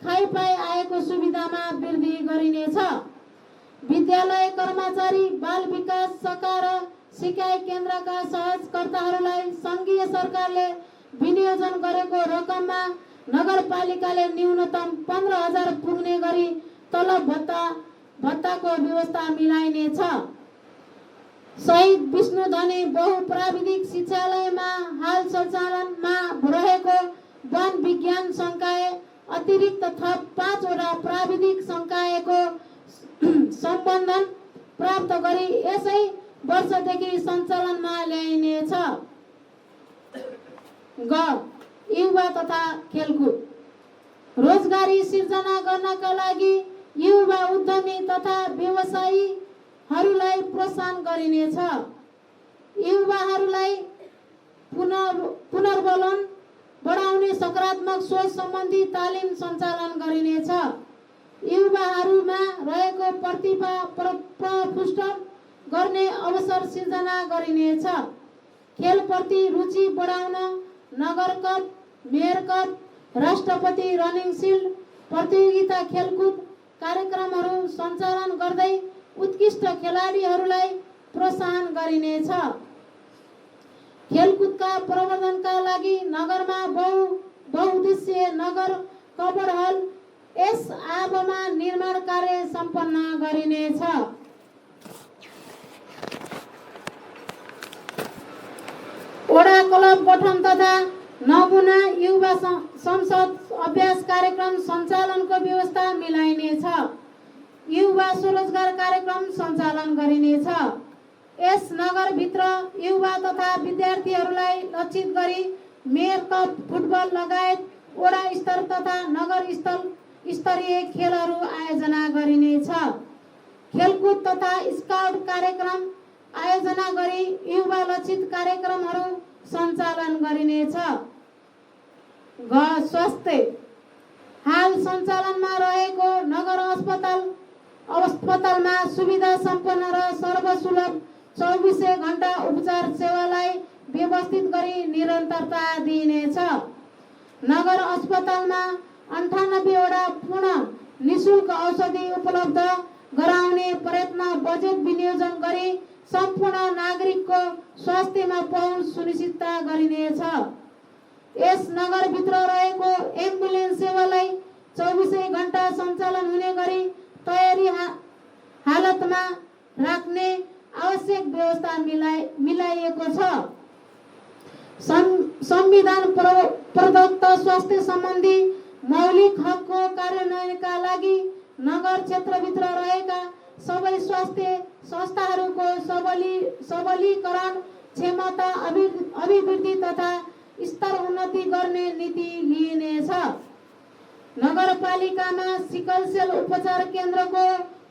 खाइपाई आएको सुविधामा वृद्धि गरिनेछ। विद्यालय कर्मचारी, बाल विकास शाखा र सिकाइ केन्द्रका सहजकर्ताहरूलाई सङ्घीय सरकारले विनियोजन गरेको रकममा नगरपालिकाले न्यूनतम 15,000 पुग्ने गरी तलब भत्ताको व्यवस्था मिलाइनेछ। शहीद विष्णुधनी बहुप्राविधिक शिक्षालयमा हाल सञ्चालनमा रहेको वन विज्ञान संकाय अतिरिक्त थप 5 वटा प्राविधिक संकायको सम्बन्धन प्राप्त गरी यसै वर्षदेखि सञ्चालनमा ल्याइनेछ। ग. युवा तथा खेलकुद। रोजगारी सिर्जना गर्नका लागि युवा उद्यमी तथा व्यवसायीहरूलाई प्रोत्साहन गरिनेछ। युवाहरूलाई पुनर्बलन बढाउने सकारात्मक सोच सम्बन्धी तालिम सञ्चालन गरिनेछ। युवाहरूमा रहेको प्रतिभा प्रपुष्ट गर्ने अवसर सिर्जना गरिनेछ। खेलप्रति रुचि बढाउन नगर कप, मेयर कप, राष्ट्रपति रनिङ सिल्ड प्रतियोगिता खेलकुद कार्यक्रमहरू सञ्चालन गर्दै उत्कृष्ट खेलाडीहरूलाई प्रोत्साहन गरिनेछ। खेलकुदका प्रवर्धनका लागि नगरमा बहुउद्देश्यीय नगर कबड हल यस आबमा निर्माण कार्य सम्पन्न गरिनेछ। वडा क्लब गठन तथा नमुना युवा संसद अभ्यास कार्यक्रम सञ्चालनको व्यवस्था मिलाइनेछ। युवा स्वरोजगार कार्यक्रम सञ्चालन गरिनेछ। यस नगरभित्र युवा तथा विद्यार्थीहरूलाई लक्षित गरी मेयर कप फुटबल लगायत वडा स्तर तथा नगर स्तरीय खेलहरू आयोजना गरिनेछ। खेलकुद तथा स्काउट कार्यक्रम आयोजना गरी युवा लक्षित कार्यक्रमहरू सञ्चालन गरिनेछ। स्वास्थ्य हाल सञ्चालनमा रहेको नगर अस्पतालमा सुविधा सम्पन्न र सर्वसुलभ 24 घण्टा उपचार सेवालाई व्यवस्थित गरी निरन्तरता दिइनेछ। नगर अस्पतालमा 98 वटा पुनः निशुल्क औषधि उपलब्ध गराउने प्रयत्न बजेट विनियोजन गरी सम्पूर्ण नागरिकको स्वास्थ्यमा पहुँच सुनिश्चित गरिनेछ। यस नगरभित्र रहेको एम्बुलेन्स सेवालाई 24 घण्टा सञ्चालन हुने गरी तयारी हालतमा राख्ने आवश्यक व्यवस्था मिलाइएको छ। संविधान प्रदत्त स्वास्थ्य सम्बन्धी मौलिक हकको कार्यान्वयनका लागि नगर क्षेत्रभित्र रहेका सबै स्वास्थ्य संस्थाहरूको सबलीकरण, क्षमता अभिवृद्धि तथा स्तर उन्नति गर्ने नीति लिइनेछ। नगरपालिकामा सिकल सेल उपचार केन्द्रको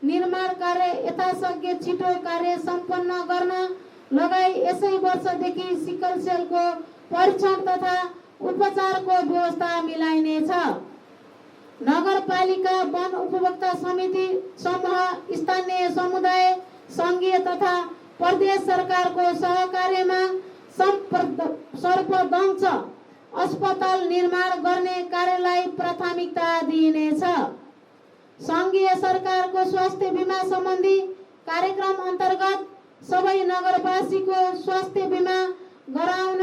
निर्माण कार्य यथाशक्य छिटो कार्य सम्पन्न गर्न लगाई यसै वर्षदेखि सिकल सेलको परीक्षण तथा उपचारको व्यवस्था मिलाइनेछ। नगरपालिका वन उपभोक्ता समिति समूह स्थानीय समुदाय संघीय तथा प्रदेश सरकारको सहकार्यमा सर्पदंश अस्पताल निर्माण गर्ने कार्यलाई प्राथमिकता दिइनेछ। संघीय सरकारको स्वास्थ्य बीमा सम्बन्धी कार्यक्रम अन्तर्गत सबै नगरवासीको स्वास्थ्य बीमा गराउन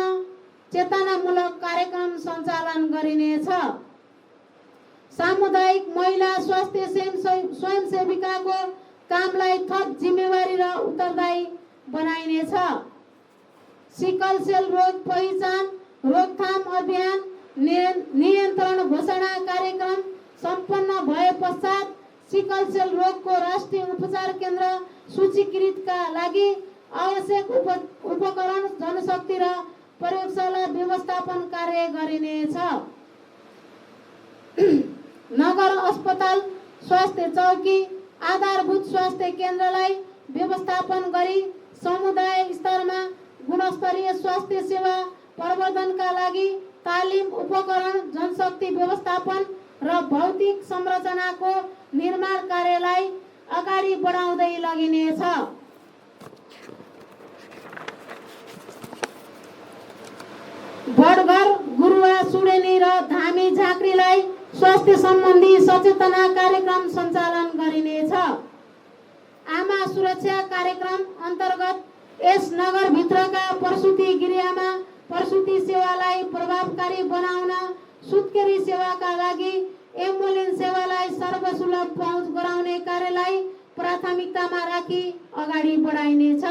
चेतनामूलक कार्यक्रम सञ्चालन गरिनेछ। सामुदायिक महिला स्वास्थ्य स्वयंसेविकाको कामलाई थप जिम्मेवारी र उत्तरदायी बनाइनेछ। सिकल सेल रोग पहिचान रोकथाम अभियान नियन्त्रण घोषणा कार्यक्रम सम्पन्न भए पश्चात सिकल सेल रोगको राष्ट्रिय उपचार केन्द्र सूचीकृतका लागि आवश्यक उपकरण, जनशक्ति र प्रयोगशाला व्यवस्थापन कार्य गरिनेछ। नगर अस्पताल स्वास्थ्य चौकी आधारभूत स्वास्थ्य केन्द्रलाई व्यवस्थापन गरी समुदाय स्तरमा गुणस्तरीय स्वास्थ्य सेवा प्रवर्धनका लागि तालिम, उपकरण, जनशक्ति व्यवस्थापन र भौतिक संरचनाको निर्माण कार्यलाई अगाडि बढाउँदै लगिनेछ। बडघर, गुरुवा, सुडेनी र धामी झाँक्रीलाई स्वास्थ्य सम्बन्धी सचेतना कार्यक्रम सञ्चालन गरिनेछ। आमा सुरक्षा कार्यक्रम अन्तर्गत यस नगरभित्रका प्रसुति गृहमा प्रसुति सेवालाई प्रभावकारी बनाउन सुत्केरी सेवाका लागि एम्बुलेन्स सेवालाई सर्वसुलभ पहुँच गराउने कार्यलाई प्राथमिकतामा राखी अगाडि बढाइनेछ।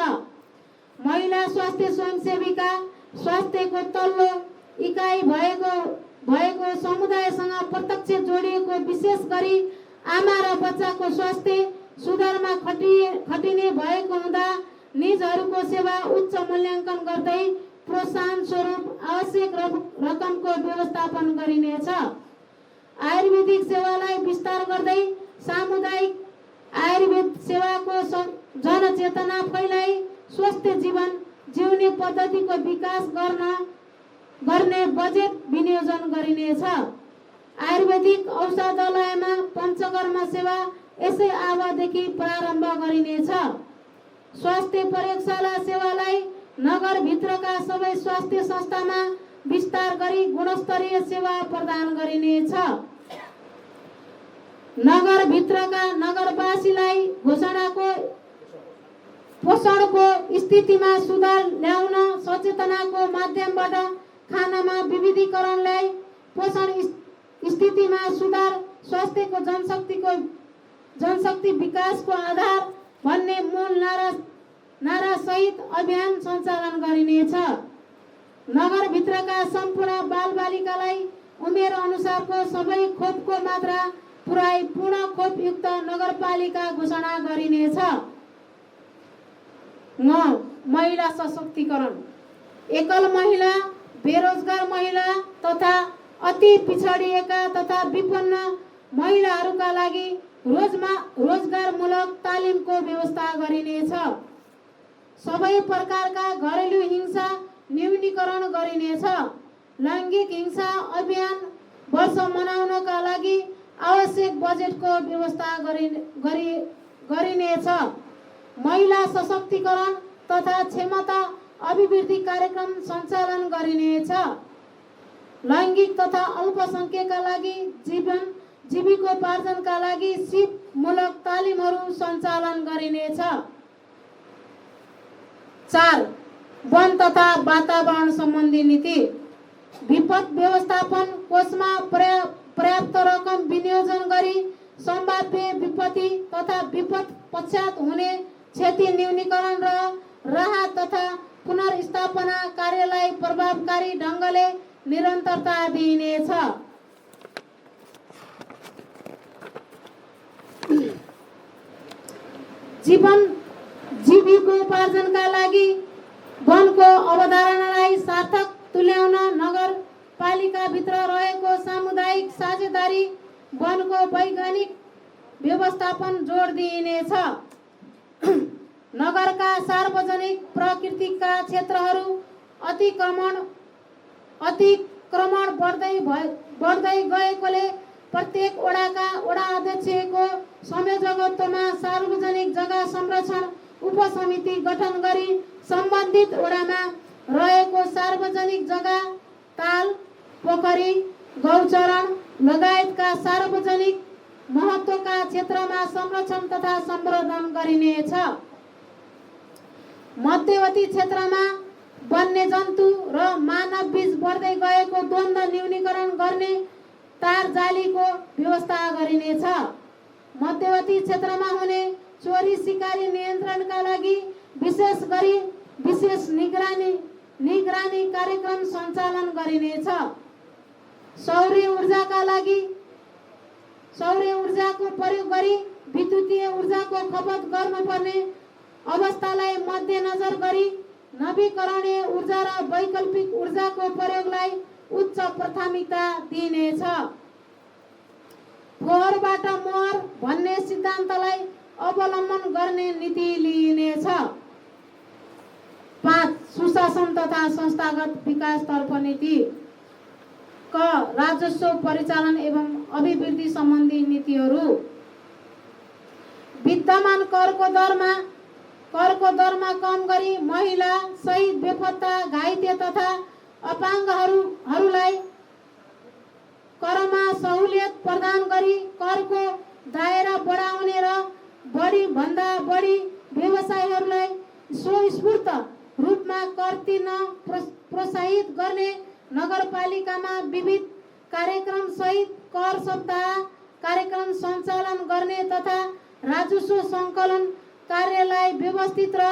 महिला स्वास्थ्य स्वयंसेविका स्वास्थ्यको तल्लो इकाइ भएको समुदायसँग प्रत्यक्ष जोडिएको, विशेष गरी आमा र बच्चाको स्वास्थ्य सुधारमा खटिने भएको हुँदा निजहरूको सेवा उच्च मूल्याङ्कन गर्दै प्रोत्साहन स्वरूप आवश्यक रकमको व्यवस्थापन गरिनेछ। आयुर्वेदिक सेवालाई विस्तार गर्दै सामुदायिक आयुर्वेद सेवाको जनचेतना फैलाई स्वस्थ जीवन जिउने पद्धतिको विकास गर्ने बजेट विनियोजन गरिनेछ। आयुर्वेदिक औषधालयमा पञ्चकर्म सेवा यसै आवादेखि प्रारम्भ गरिनेछ। स्वास्थ्य प्रयोगशाला सेवालाई नगरभित्रका सबै स्वास्थ्य संस्थामा विस्तार गरी गुणस्तरीय सेवा प्रदान गरिनेछ। नगरभित्रका नगरवासीलाई पोषणको स्थितिमा सुधार ल्याउन सचेतनाको माध्यमबाट खानामा विविधीकरण ल्याई पोषण स्थितिमा सुधार स्वास्थ्यको जनशक्ति विकासको आधार भन्ने मूल नारा सहित अभियान सञ्चालन गरिनेछ। नगरभित्रका सम्पूर्ण बालबालिकालाई उमेर अनुसारको सबै खोपको मात्रा पुर्याई पूर्ण खोपयुक्त नगरपालिका घोषणा गरिनेछ। महिला सशक्तिकरण। एकल महिला, बेरोजगार महिला तथा अति पिछडिएका तथा विपन्न महिलाहरूका लागि रोजगारमूलक तालिमको व्यवस्था गरिनेछ। सबै प्रकारका घरेलु हिंसा न्यूनीकरण गरिनेछ। लैङ्गिक हिंसा अभियान वर्ष मनाउनका लागि आवश्यक बजेटको व्यवस्था गरिनेछ। महिला सशक्तिकरण तथा क्षमता अभिवृद्धि कार्यक्रम सञ्चालन गरिनेछ। लैङ्गिक तथा अल्पसंख्यकका लागि जीविकोपार्जनका लागि सिपमूलक तालिमहरू सञ्चालन गरिनेछ। 4. वन तथा वातावरण सम्बन्धी नीति। विपद व्यवस्थापन कोषमा पर्याप्त रकम विनियोजन गरी सम्भाव्य विपत्ति तथा विपद पश्चात हुने क्षति न्यूनीकरण र राहत तथा पुनर्स्थापना कार्यलाई प्रभावकारी ढङ्गले निरन्तरता दिइनेछ। जीविकोपार्जनका लागि वनको अवधारणालाई सार्थक तुल्याउन नगरपालिकाभित्र रहेको सामुदायिक साझेदारी वनको वैज्ञानिक व्यवस्थापन जोड दिइनेछ। नगरका सार्वजनिक प्राकृतिकका क्षेत्रहरू अतिक्रमण बढ्दै गएकोले प्रत्येक वडाका वडा अध्यक्षको संयोजकत्वमा सार्वजनिक जग्गा संरक्षण उपसमिति गठन गरी सम्बन्धित वडामा रहेको सार्वजनिक जग्गा, ताल, पोखरी, गौचरण लगायतका सार्वजनिक महत्त्वका क्षेत्रमा संरक्षण तथा सम्वर्धन गरिनेछ। मध्यवर्ती क्षेत्रमा वन्यजन्तु र मानव बीच बढ्दै गएको द्वन्द्व न्यूनीकरण गर्ने तार जालीको व्यवस्था गरिनेछ। मध्यवर्ती क्षेत्रमा हुने चोरी सिकारी नियन्त्रणका लागि विशेष गरी विशेष निगरानी कार्यक्रम सञ्चालन गरिनेछ। सौर्य ऊर्जाको प्रयोग गरी विद्युतीय ऊर्जाको खपत गर्नुपर्ने अवस्थालाई मध्यनजर गरी नवीकरणीय ऊर्जा र वैकल्पिक ऊर्जाको प्रयोगलाई उच्च प्राथमिकता दिइनेछ। फोहोरबाट मोहर भन्ने सिद्धान्तलाई अवलम्बन गर्ने नीति लिइनेछ। 5. सुशासन तथा संस्थागत विकासतर्फ नीति। क. राजस्व परिचालन एवं अभिवृद्धि सम्बन्धी नीतिहरू। विद्यमान करको दरमा कम गरी महिला सहित बेपत्ता घाइते तथा अपाङ्गहरूलाई करमा सहुलियत प्रदान गरी करको दायरा बढाउने र बढी भन्दा बढी व्यवसायीहरूलाई स्वस्फूर्त रूपमा कर तिर्न प्रोत्साहित गर्ने नगरपालिकामा विविध कार्यक्रम सहित कर सप्ताह कार्यक्रम सञ्चालन गर्ने तथा राजस्व सङ्कलन कार्यलाई व्यवस्थित र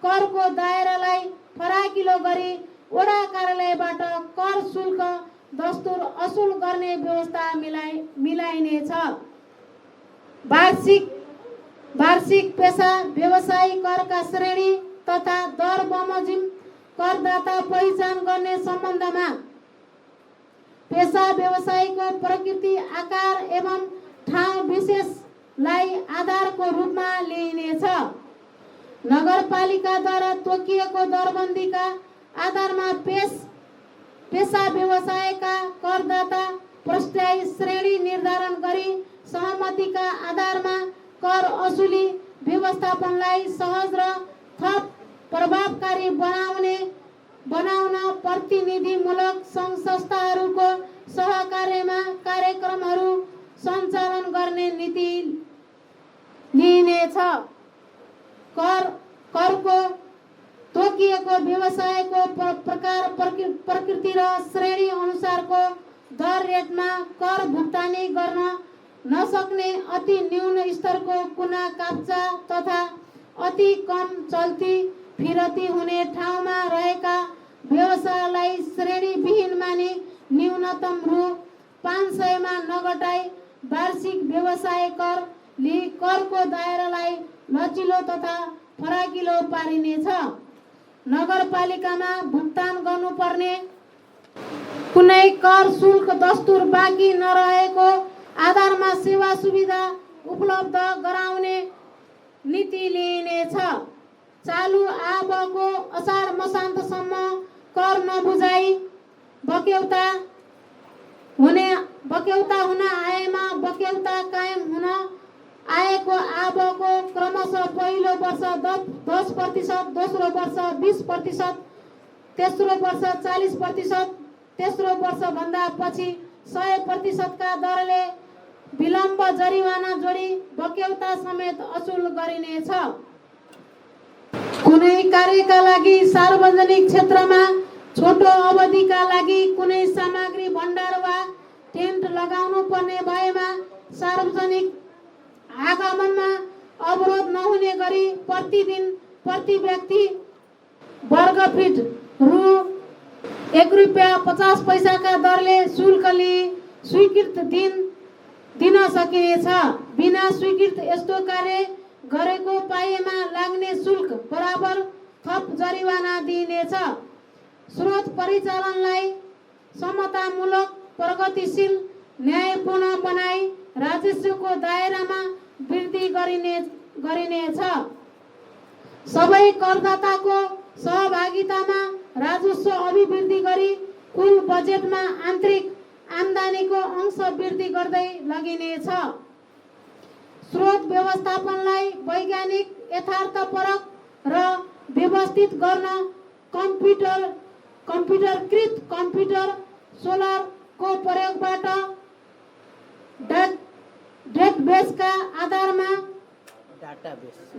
करको दायरालाई फराकिलो गरी वडा कार्यालयबाट कर शुल्क दस्तुर असुल गर्ने व्यवस्था मिलाइनेछ। वार्षिक पेशा व्यवसायी करका श्रेणी तथा दर बमोजिम करदाता पहिचान गर्ने सम्बन्धमा पेशा व्यवसायीको प्रकृति, आकार एवं ठाउँ विशेषलाई आधारको रूपमा लिइनेछ। नगरपालिकाद्वारा तोकिएको दरबन्दीका आधारमा पेशा व्यवसायका करदाता प्रस्तावित श्रेणी निर्धारण गरी सहमतिका आधारमा कर असुली व्यवस्थापनलाई सहज र थप प्रभावकारी बनाउन प्रतिनिधिमूलक सङ्घ संस्थाहरूको सहकार्यमा कार्यक्रमहरू सञ्चालन गर्ने नीति लिइनेछ। करको तोकिएको व्यवसायको प्रकार प्रकृति र श्रेणी अनुसारको दर रेटमा कर भुक्तानी गर्न नसक्ने अति न्यून स्तरको कुना काप्चा तथा अति कम चल्ती फिरती हुने ठाउँमा रहेका व्यवसायलाई श्रेणी विहीन मानी न्यूनतम रु 500 मा नघटाई वार्षिक व्यवसाय कर लिई करको दायरालाई लचिलो तथा फराकिलो पारिनेछ। नगरपालिकामा भुक्तान गर्नुपर्ने कुनै कर शुल्क दस्तुर बाँकी नरहेको आधारमा सेवा सुविधा उपलब्ध गराउने नीति लिइनेछ। चालु आबको असार मसान्तसम्म कर नबुझाइ बक्यौता हुन आएमा बक्यौता कायम हुन आएको आबको क्रमशः पहिलो वर्ष 10%, दोस्रो वर्ष 20%, तेस्रो वर्ष 40%, तेस्रो वर्षभन्दा पछि 100% का दरले विलम्ब जरिवाना जोडी बक्यौता समेत असुल गरिनेछ। कुनै कार्यका लागि सार्वजनिक क्षेत्रमा छोटो अवधिका लागि कुनै सामग्री भण्डार वा टेन्ट लगाउनु पर्ने भएमा सार्वजनिक आगमनमा अवरोध नहुने गरी प्रतिदिन प्रति व्यक्ति वर्ग फिट रु ₹1.50 का दरले शुल्क लिई स्वीकृत दिन सकिनेछ। बिना स्वीकृत यस्तो कार्य गरेको पाएमा लाग्ने शुल्क बराबर थप जरिवाना दिइनेछ। स्रोत परिचालनलाई समतामूलक, प्रगतिशील, न्यायपूर्ण बनाई राजस्वको दायरामा वृद्धि गरिनेछ। सबै करदाताको सहभागितामा राजस्व अभिवृद्धि गरी कुल बजेटमा आन्तरिक आम्दानीको अंश वृद्धि गर्दै लगिनेछ। स्रोत व्यवस्थापनलाई वैज्ञानिक, यथार्थपरक र व्यवस्थित गर्न कम्प्युटरकृत कम्प्युटर सोलरको प्रयोगबाट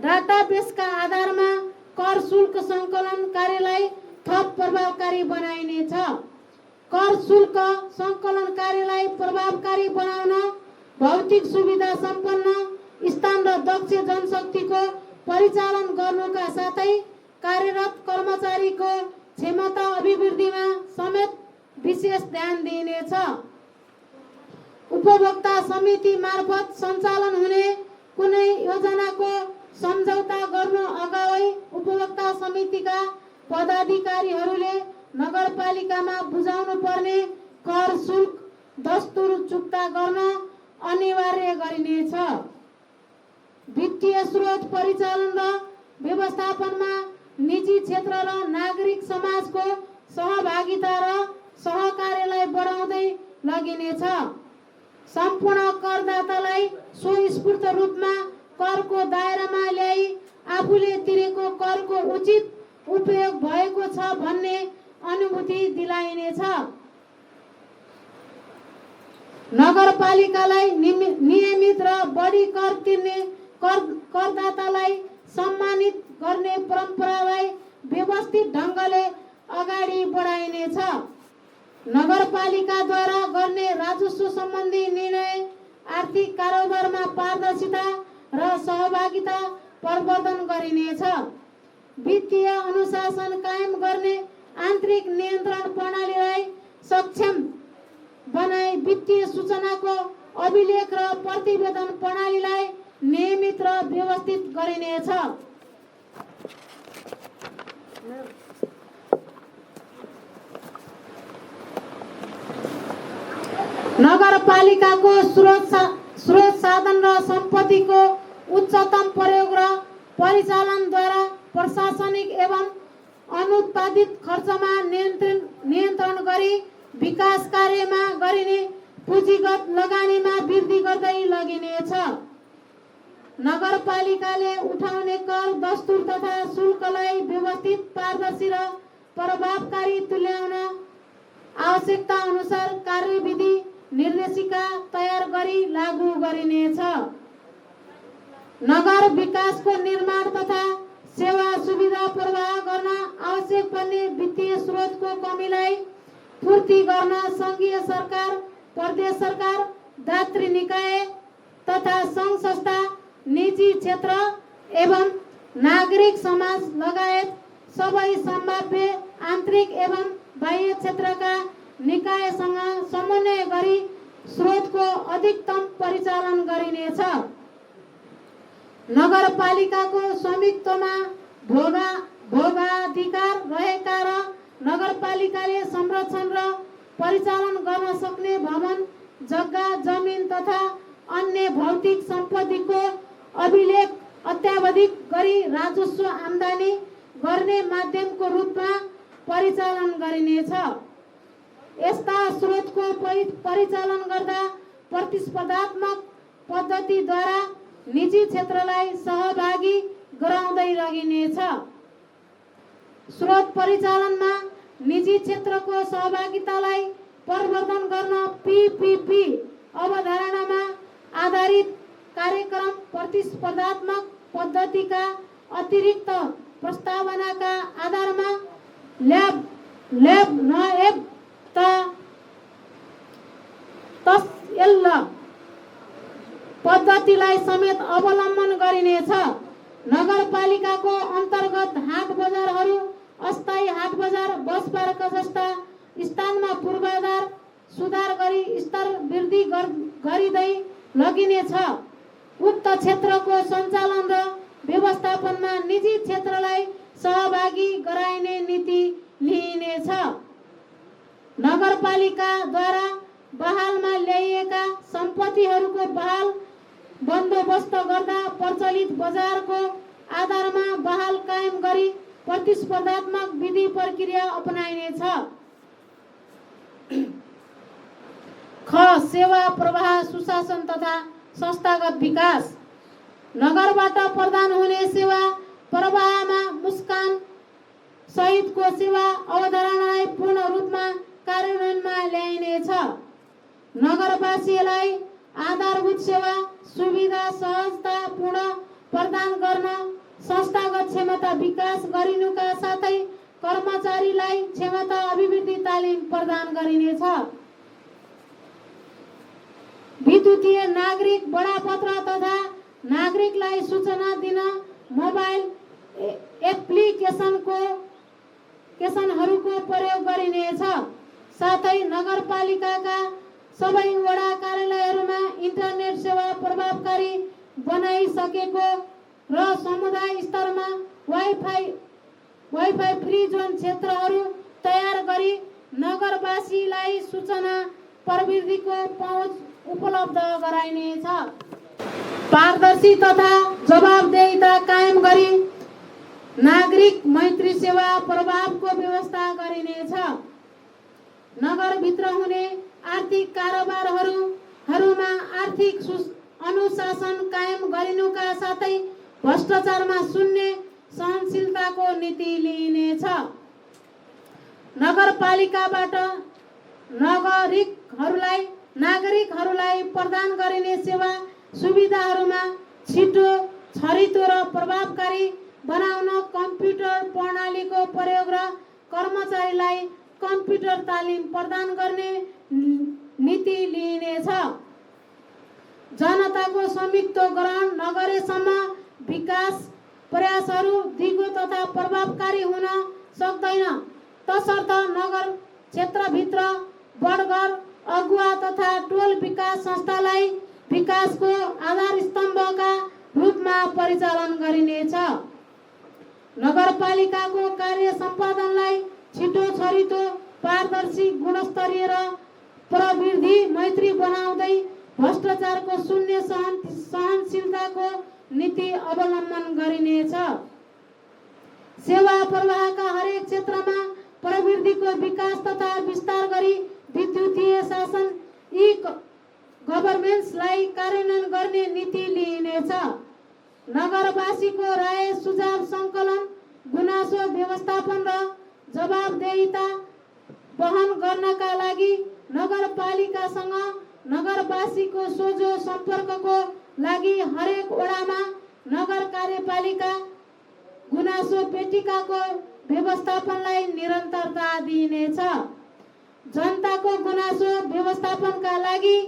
डाटाबेसका आधारमा कर शुल्क सङ्कलन कार्यलाई थप प्रभावकारी बनाइनेछ। कर शुल्क सङ्कलन कार्यलाई प्रभावकारी बनाउन भौतिक सुविधा सम्पन्न स्थान र दक्ष जनशक्तिको परिचालन गर्नुका साथै कार्यरत कर्मचारीको क्षमता अभिवृद्धिमा समेत विशेष ध्यान दिइनेछ। उपभोक्ता समिति मार्फत सञ्चालन हुने कुनै योजनाको सम्झौता गर्नु अगावै उपभोक्ता समितिका पदाधिकारीहरूले नगरपालिकामा बुझाउनु पर्ने कर शुल्क दस्तुर चुक्ता गर्न अनिवार्य गरिनेछ। वित्तीय स्रोत परिचालन र व्यवस्थापनमा निजी क्षेत्र र नागरिक समाजको सहभागिता र सहकार्यलाई बढाउँदै लगिनेछ। सम्पूर्ण करदातालाई स्वस्फूर्त रूपमा करको दायरामा ल्याई आफूले तिरेको करको उचित उपयोग भएको छ भन्ने अनुभूति दिलाइनेछ। नगरपालिकालाई नियमित र बढी कर तिर्ने करदातालाई सम्मानित गर्ने परम्परालाई व्यवस्थित ढङ्गले अगाडि बढाइनेछ। नगरपालिकाद्वारा गर्ने राजस्व सम्बन्धी निर्णय आर्थिक कारोबारमा पारदर्शिता र सहभागिता प्रवर्धन गरिनेछ। वित्तीय अनुशासन कायम गर्ने आन्तरिक नियन्त्रण प्रणालीलाई सक्षम बनाई वित्तीय सूचनाको अभिलेख र प्रतिवेदन प्रणालीलाई नियमित र व्यवस्थित गरिनेछ। नगरपालिकाको स्रोत साधन र सम्पत्तिको उच्चतम प्रयोग र परिचालनद्वारा प्रशासनिक एवं अनुत्पादित खर्चमा नियन्त्रण गरी विकास कार्यमा गरिने पुँजीगत लगानीमा वृद्धि गर्दै लगिनेछ। नगरपालिकाले उठाउने कर दस्तुर तथा शुल्कलाई व्यवस्थित, पारदर्शी र प्रभावकारी तुल्याउन आवश्यकता अनुसार कार्यविधि निर्देशिका तयार गरी लागू गरिनेछ। नगर विकासको निर्माण तथा सेवा सुविधा प्रवाह गर्न आवश्यक पर्ने वित्तीय स्रोतको कमीलाई पूर्ति गर्न सङ्घीय सरकार, प्रदेश सरकार, दात्री निकाय तथा सङ्घ संस्था, निजी क्षेत्र एवं नागरिक समाज लगायत सबै सम्भाव्य आन्तरिक एवं बाह्य क्षेत्रका निकायसँग समन्वय गरी स्रोतको अधिकतम परिचालन गरिनेछ। नगरपालिकाको स्वामित्वमा भोगाधिकार रहेका र नगरपालिकाले संरक्षण र परिचालन गर्न सक्ने भवन, जग्गा, जमिन तथा अन्य भौतिक सम्पत्तिको अभिलेख अत्यावधिक गरी राजस्व आम्दानी गर्ने माध्यमको रूपमा परिचालन गरिनेछ। यस्ता स्रोतको परिचालन गर्दा प्रतिस्पर्धात्मक पद्धतिद्वारा निजी क्षेत्रलाई सहभागी गराउँदै लगिनेछ। स्रोत परिचालनमा निजी क्षेत्रको सहभागितालाई प्रवर्धन गर्न पीपीपी अवधारणामा आधारित कार्यक्रम प्रतिस्पर्धात्मक पद्धतिका अतिरिक्त प्रस्तावनाका आधारमा ल्याब तसएल पद्धतिलाई समेत अवलम्बन गरिनेछ। नगरपालिकाको अन्तर्गत हाट बजारहरू, अस्थायी हाट बजार, बस पार्क जस्ता स्थानमा पूर्वाधार सुधार गरी स्तर वृद्धि गरिँदै लगिनेछ। उक्त क्षेत्रको सञ्चालन र व्यवस्थापनमा निजी क्षेत्रलाई सहभागी गराइने नीति लिइनेछ। नगरपालिकाद्वारा बहालमा ल्याइएका सम्पत्तिहरूको बहाल बन्दोबस्त गर्दा प्रचलित बजारको आधारमा बहाल कायम गरी प्रतिस्पर्धात्मक विधि प्रक्रिया अपनाइनेछ। ख. सेवा प्रवाह सुशासन तथा संस्थागत विकास। नगरबाट प्रदान हुने सेवा प्रवाहमा मुस्कान सहितको सेवा अवधारणालाई पूर्ण रूपमा कार्यान्वयनमा ल्याइनेछ। नगरवासीलाई आधारभूत सेवा सुविधा सहजतापूर्ण प्रदान गर्न संस्थागत क्षमता विकास गरिनुका साथै कर्मचारीलाई क्षमता अभिवृद्धि तालिम प्रदान गरिनेछ। विद्युतीय नागरिक बडापत्र तथा नागरिकलाई सूचना दिन मोबाइल एप्लिकेसनहरूको प्रयोग गरिनेछ। साथै नगरपालिकाका सबै वडा कार्यालयहरूमा इन्टरनेट सेवा प्रभावकारी बनाइसकेको र समुदाय स्तरमा वाइफाई फ्री जोन क्षेत्रहरू तयार गरी नगरवासीलाई सूचना प्रविधिको पहुँच उपलब्ध गराइनेछ। पारदर्शी तथा जवाबदेहिता कायम गरी नागरिक मैत्री सेवा प्रभावको व्यवस्था गरिनेछ। नगरभित्र हुने आर्थिक कारोबारहरूमा आर्थिक अनुशासन कायम गरिनुका साथै भ्रष्टाचारमा शून्य सहनशीलताको नीति लिइनेछ। नगरपालिकाबाट नागरिकहरूलाई प्रदान गरिने सेवा सुविधाहरूमा छिटो, छरितो र प्रभावकारी बनाउन कम्प्युटर प्रणालीको प्रयोग र कर्मचारीलाई कम्प्युटर तालिम प्रदान गर्ने नीति लिइनेछ। जनताको स्वामित्व ग्रहण नगरेसम्म विकास प्रयासहरू दिगो तथा प्रभावकारी हुन सक्दैन। तसर्थ नगर क्षेत्रभित्र बडघर, अगुवा तथा टोल विकास संस्थालाई विकासको आधारस्तम्भका रूपमा परिचालन गरिनेछ। नगरपालिकाको कार्य सम्पादनलाई छिटो, छरितो, पारदर्शी, गुणस्तरीय र प्रवृद्धि मैत्री बनाउँदै भ्रष्टाचारको शून्य सहनशीलताको नीति अवलम्बन गरिनेछ। सेवा प्रवाहका हरेक क्षेत्रमा प्रवृत्तिको विकास तथा विस्तार गरी विद्युतीय शासन गभर्नेन्सलाई कार्यान्वयन गर्ने नीति लिइनेछ। नगरवासीको राय सुझाव सङ्कलन, गुनासो व्यवस्थापन र जवाबदेहिता वहन गर्नका लागि नगरपालिकासँग नगरवासीको सोझो सम्पर्कको लागि हरेक वडामा नगर कार्यपालिका गुनासो पेटिकाको व्यवस्थापनलाई निरन्तरता दिइनेछ। जनताको गुनासो व्यवस्थापनका लागि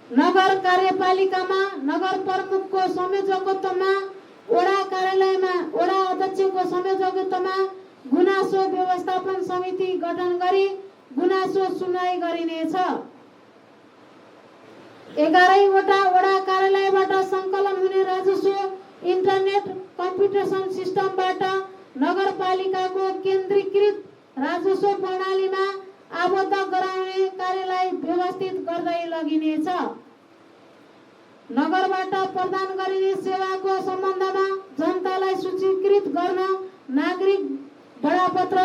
नगर कार्यपालिकामा नगर प्रमुखको संयोजकत्वमा, वडा कार्यालयमा वडा अध्यक्षको संयोजकत्वमा गुनासो व्यवस्थापन समिति गठन गरी गुनासो सुनवाई गरिनेछ। 11वटा वडा कार्यालयबाट सङ्कलन हुने राजस्व इन्टरनेट कम्प्युटेसन सिस्टमबाट नगरपालिकाको केन्द्रीकृत राजस्व प्रणालीमा आबद्ध गराउने कार्यलाई व्यवस्थित गर्दै लगिनेछ। नगरबाट प्रदान गरिने सेवाको सम्बन्धमा जनतालाई सूचीकृत गर्न नागरिक बडापत्र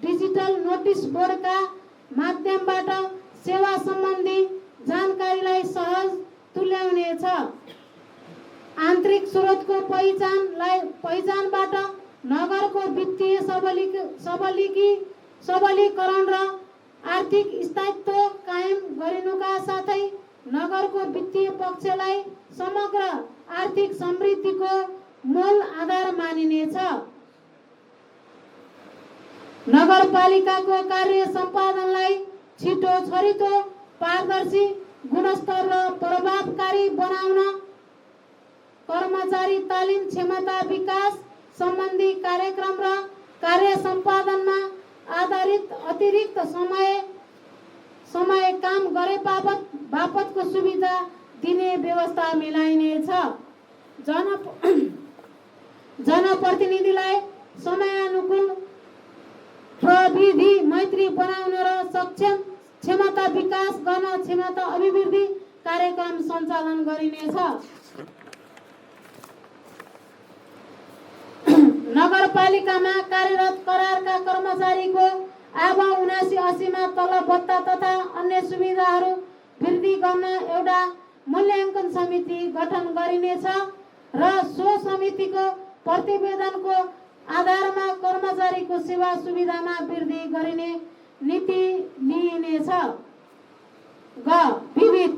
डिजिटल नोटिस बोर्डका माध्यमबाट सेवा सम्बन्धी जानकारीलाई सहज तुल्याउनेछ। आन्तरिक स्रोतको पहिचानबाट नगरको वित्तीय सबलीकरण र आर्थिक स्थायित्व कायम गरिनुका साथै नगरको वित्तीय पक्षलाई समग्र आर्थिक समृद्धिको मूल आधार मानिनेछ। नगरपालिकाको कार्य सम्पादनलाई छिटो छरितो पारदर्शी गुणस्तर र प्रभावकारी बनाउन कर्मचारी तालिम क्षमता विकास सम्बन्धी कार्यक्रम र कार्य सम्पादनमा आधारित अतिरिक्त समय काम गरे बापतको सुविधा दिने व्यवस्था मिलाइनेछ। जनप्रतिनिधिलाई समयानुकूल प्रविधि मैत्री बनाउन र सक्षम क्षमता विकास गर्न क्षमता अभिवृद्धि कार्यक्रम सञ्चालन गरिनेछ। नगरपालिकामा कार्यरत करारका कर्मचारीको आब 7980 मा तलब भत्ता तथा अन्य सुविधाहरू वृद्धि गर्न एउटा मूल्याङ्कन समिति गठन गरिनेछ र सो समितिको प्रतिवेदनको आधारमा कर्मचारीको सेवा सुविधामा वृद्धि गरिने नीति लिइनेछ। विविध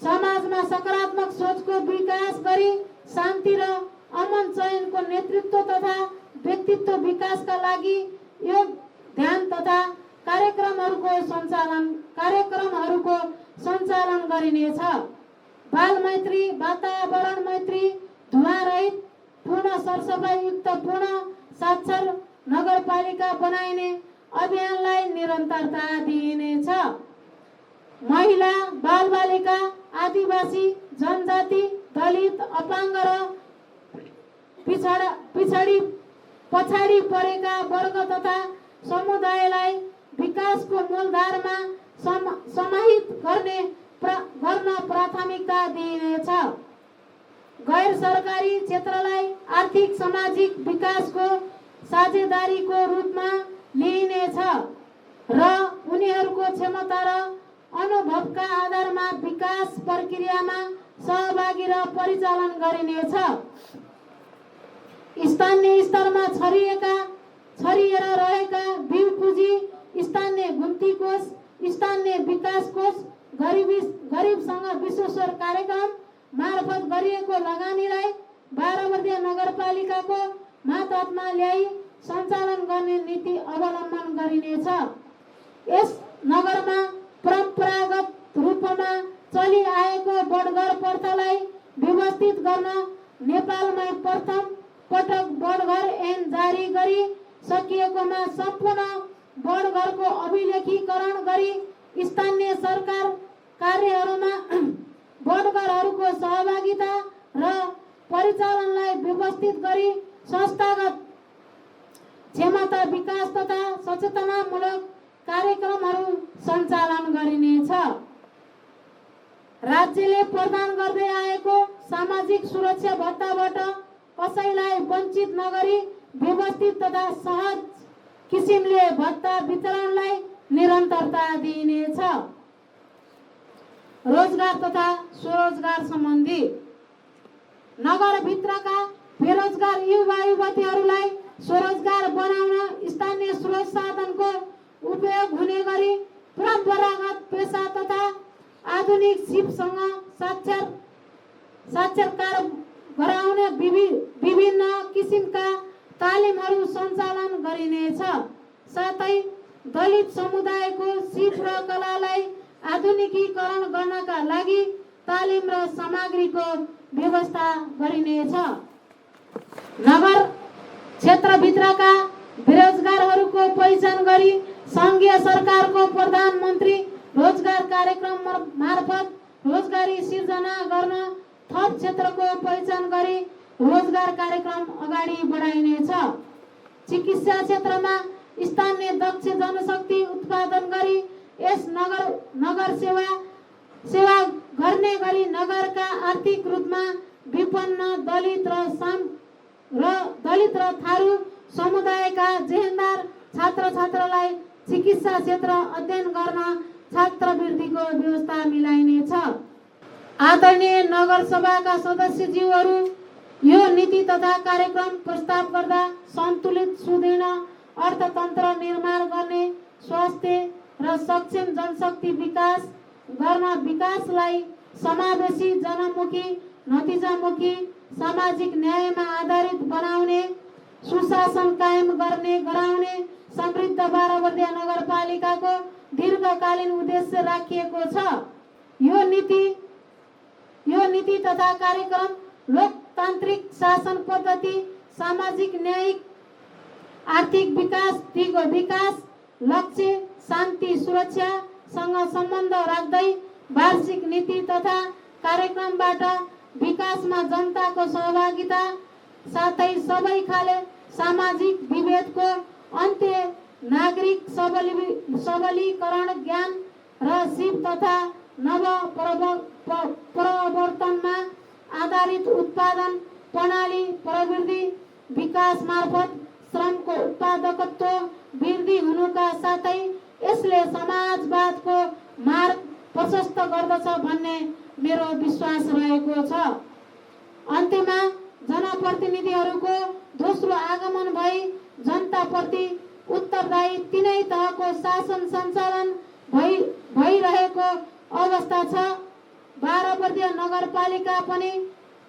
समाजमा सकारात्मक सोचको विकास गरी शान्ति र अमन चयनको नेतृत्व तथा व्यक्तित्व विकासका लागि योग ध्यान तथा कार्यक्रमहरूको सञ्चालन गरिनेछ। बाल मैत्री, वातावरण मैत्री, धुवाँ रहित, पूर्ण सरसफाई युक्त, पूर्ण साक्षर नगरपालिका बनाइने अभियानलाई निरन्तरता दिइनेछ। महिला, बालबालिका, आदिवासी, जनजाति, दलित, अपाङ्ग र पछाडि परेका वर्ग तथा समुदायलाई विकासको मूलधारमा समाहित गर्न प्राथमिकता दिइनेछ। गैर सरकारी क्षेत्रलाई आर्थिक सामाजिक विकासको साझेदारीको रूपमा लिइनेछ र उनीहरूको क्षमता र अनुभवका आधारमा विकास प्रक्रियामा सहभागी र परिचालन गरिनेछ। स्थानीय स्तरमा छरिएर रहेका बिउ पुँजी, स्थानीय घुम्ती कोष, स्थानीय विकास कोष, गरिबसँग विश्वेश्वर कार्यक्रम मार्फत गरिएको लगानीलाई 12 वर्षीय नगरपालिकाको मातहतमा ल्याई सञ्चालन गर्ने नीति अवलम्बन गरिनेछ। यस नगरमा परम्परागत रूपमा चलिआएको बडघर प्रथालाई व्यवस्थित गर्न नेपालमै प्रथम पटक बडघर ऐन जारी गरी सकिएकोमा सम्पूर्ण बडघरको अभिलेखीकरण गरी स्थानीय सरकार कार्यहरूमा बडघरहरूको सहभागिता र परिचालनलाई व्यवस्थित गरी संस्थागत क्षमता विकास तथा सचेतनामूलक कार्यक्रमहरू सञ्चालन गरिनेछ। राज्यले प्रदान गर्दै आएको सामाजिक सुरक्षा भत्ताबाट कसैलाई वञ्चित नगरी व्यवस्थित तथा सहज किसिमले भत्ता वितरणलाई निरन्तरता दिइनेछ। रोजगार तथा स्वरोजगार सम्बन्धी नगरभित्रका बेरोजगार युवा युवतीहरूलाई स्वरोजगार बनाउन स्थानीय स्रोत साधनको उपयोग हुने गरी परम्परागत पेसा तथा आधुनिक सिपसँग साक्षरकार गराउने विभिन्न किसिमका तालिमहरू सञ्चालन गरिनेछ। साथै दलित समुदायको सिप र कलालाई आधुनिकीकरण गर्नका लागि तालिम र सामग्रीको व्यवस्था गरिनेछ। नगर क्षेत्रभित्रका बेरोजगारहरूको पहिचान गरी सङ्घीय सरकारको प्रधानमन्त्री रोजगार कार्यक्रम मार्फत रोजगारी सिर्जना गर्न थप क्षेत्रको पहिचान गरी रोजगार कार्यक्रम अगाडि बढाइनेछ। चिकित्सा क्षेत्रमा स्थानीय दक्ष जनशक्ति उत्पादन गरी यस नगर सेवा गर्ने गरी नगरका आर्थिक रूपमा विपन्न दलित र थारू समुदायका जेहेन्दार छात्रछात्रालाई चिकित्सा क्षेत्र अध्ययन गर्न छात्रवृत्तिको व्यवस्था मिलाइनेछ। आदरणीय नगरसभाका सदस्यज्यूहरू, यो नीति तथा कार्यक्रम प्रस्ताव गर्दा सन्तुलित सुदृढ अर्थतन्त्र निर्माण गर्ने, स्वास्थ्य र सक्षम जनशक्ति विकास गर्न, विकासलाई समावेशी, जनमुखी, नतिजामुखी, सामाजिक न्यायमा आधारित बनाउने, सुशासन कायम गराउने समृद्ध 12 वर्षीय नगरपालिकाको दीर्घकालीन उद्देश्य राखिएको छ। यो नीति तथा कार्यक्रम लोकतान्त्रिक शासन पद्धति, सामाजिक न्यायिक आर्थिक विकास लक्ष्य, शान्ति सुरक्षासँग सम्बन्ध राख्दै वार्षिक नीति तथा कार्यक्रमबाट विकासमा जनताको सहभागिता साथै सबै खाले सामाजिक विभेदको अन्त्य, नागरिक सबलीकरण, ज्ञान र सिप तथा नव प्रवर्तनमा आधारित उत्पादन प्रणाली प्रवृत्ति विकास मार्फत श्रमको उत्पादकत्व वृद्धि हुनुका साथै यसले समाजवादको मार्ग प्रशस्त गर्दछ भन्ने मेरो विश्वास रहेको छ। अन्त्यमा जनप्रतिनिधिहरूको दोस्रो आगमन भई जनताप्रति उत्तरदायी तीनै तहको शासन सञ्चालन भइरहेको अवस्था छ। 12 वर्षीय नगरपालिका पनि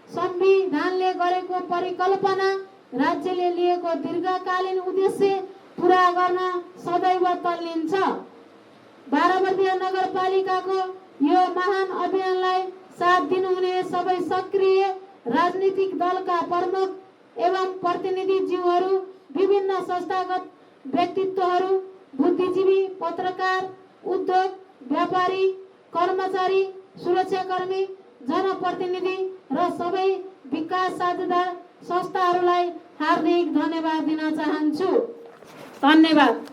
संविधानले गरेको परिकल्पना, राज्यले लिएको दीर्घकालीन उद्देश्य पूरा गर्न सदैव तल्लिन्छ। 12 वर्षीय नगरपालिकाको यो महान अभियानलाई साथ दिनुहुने सबै सक्रिय राजनीतिक दलका प्रमुख एवं प्रतिनिधिज्यूहरू, विभिन्न संस्थागत व्यक्तित्वहरू, बुद्धिजीवी, पत्रकार, उद्योग व्यापारी, कर्मचारी, सुरक्षाकर्मी, जनप्रतिनिधि र सबै विकास साझेदार संस्थाहरूलाई हार्दिक धन्यवाद दिन चाहन्छु। धन्यवाद।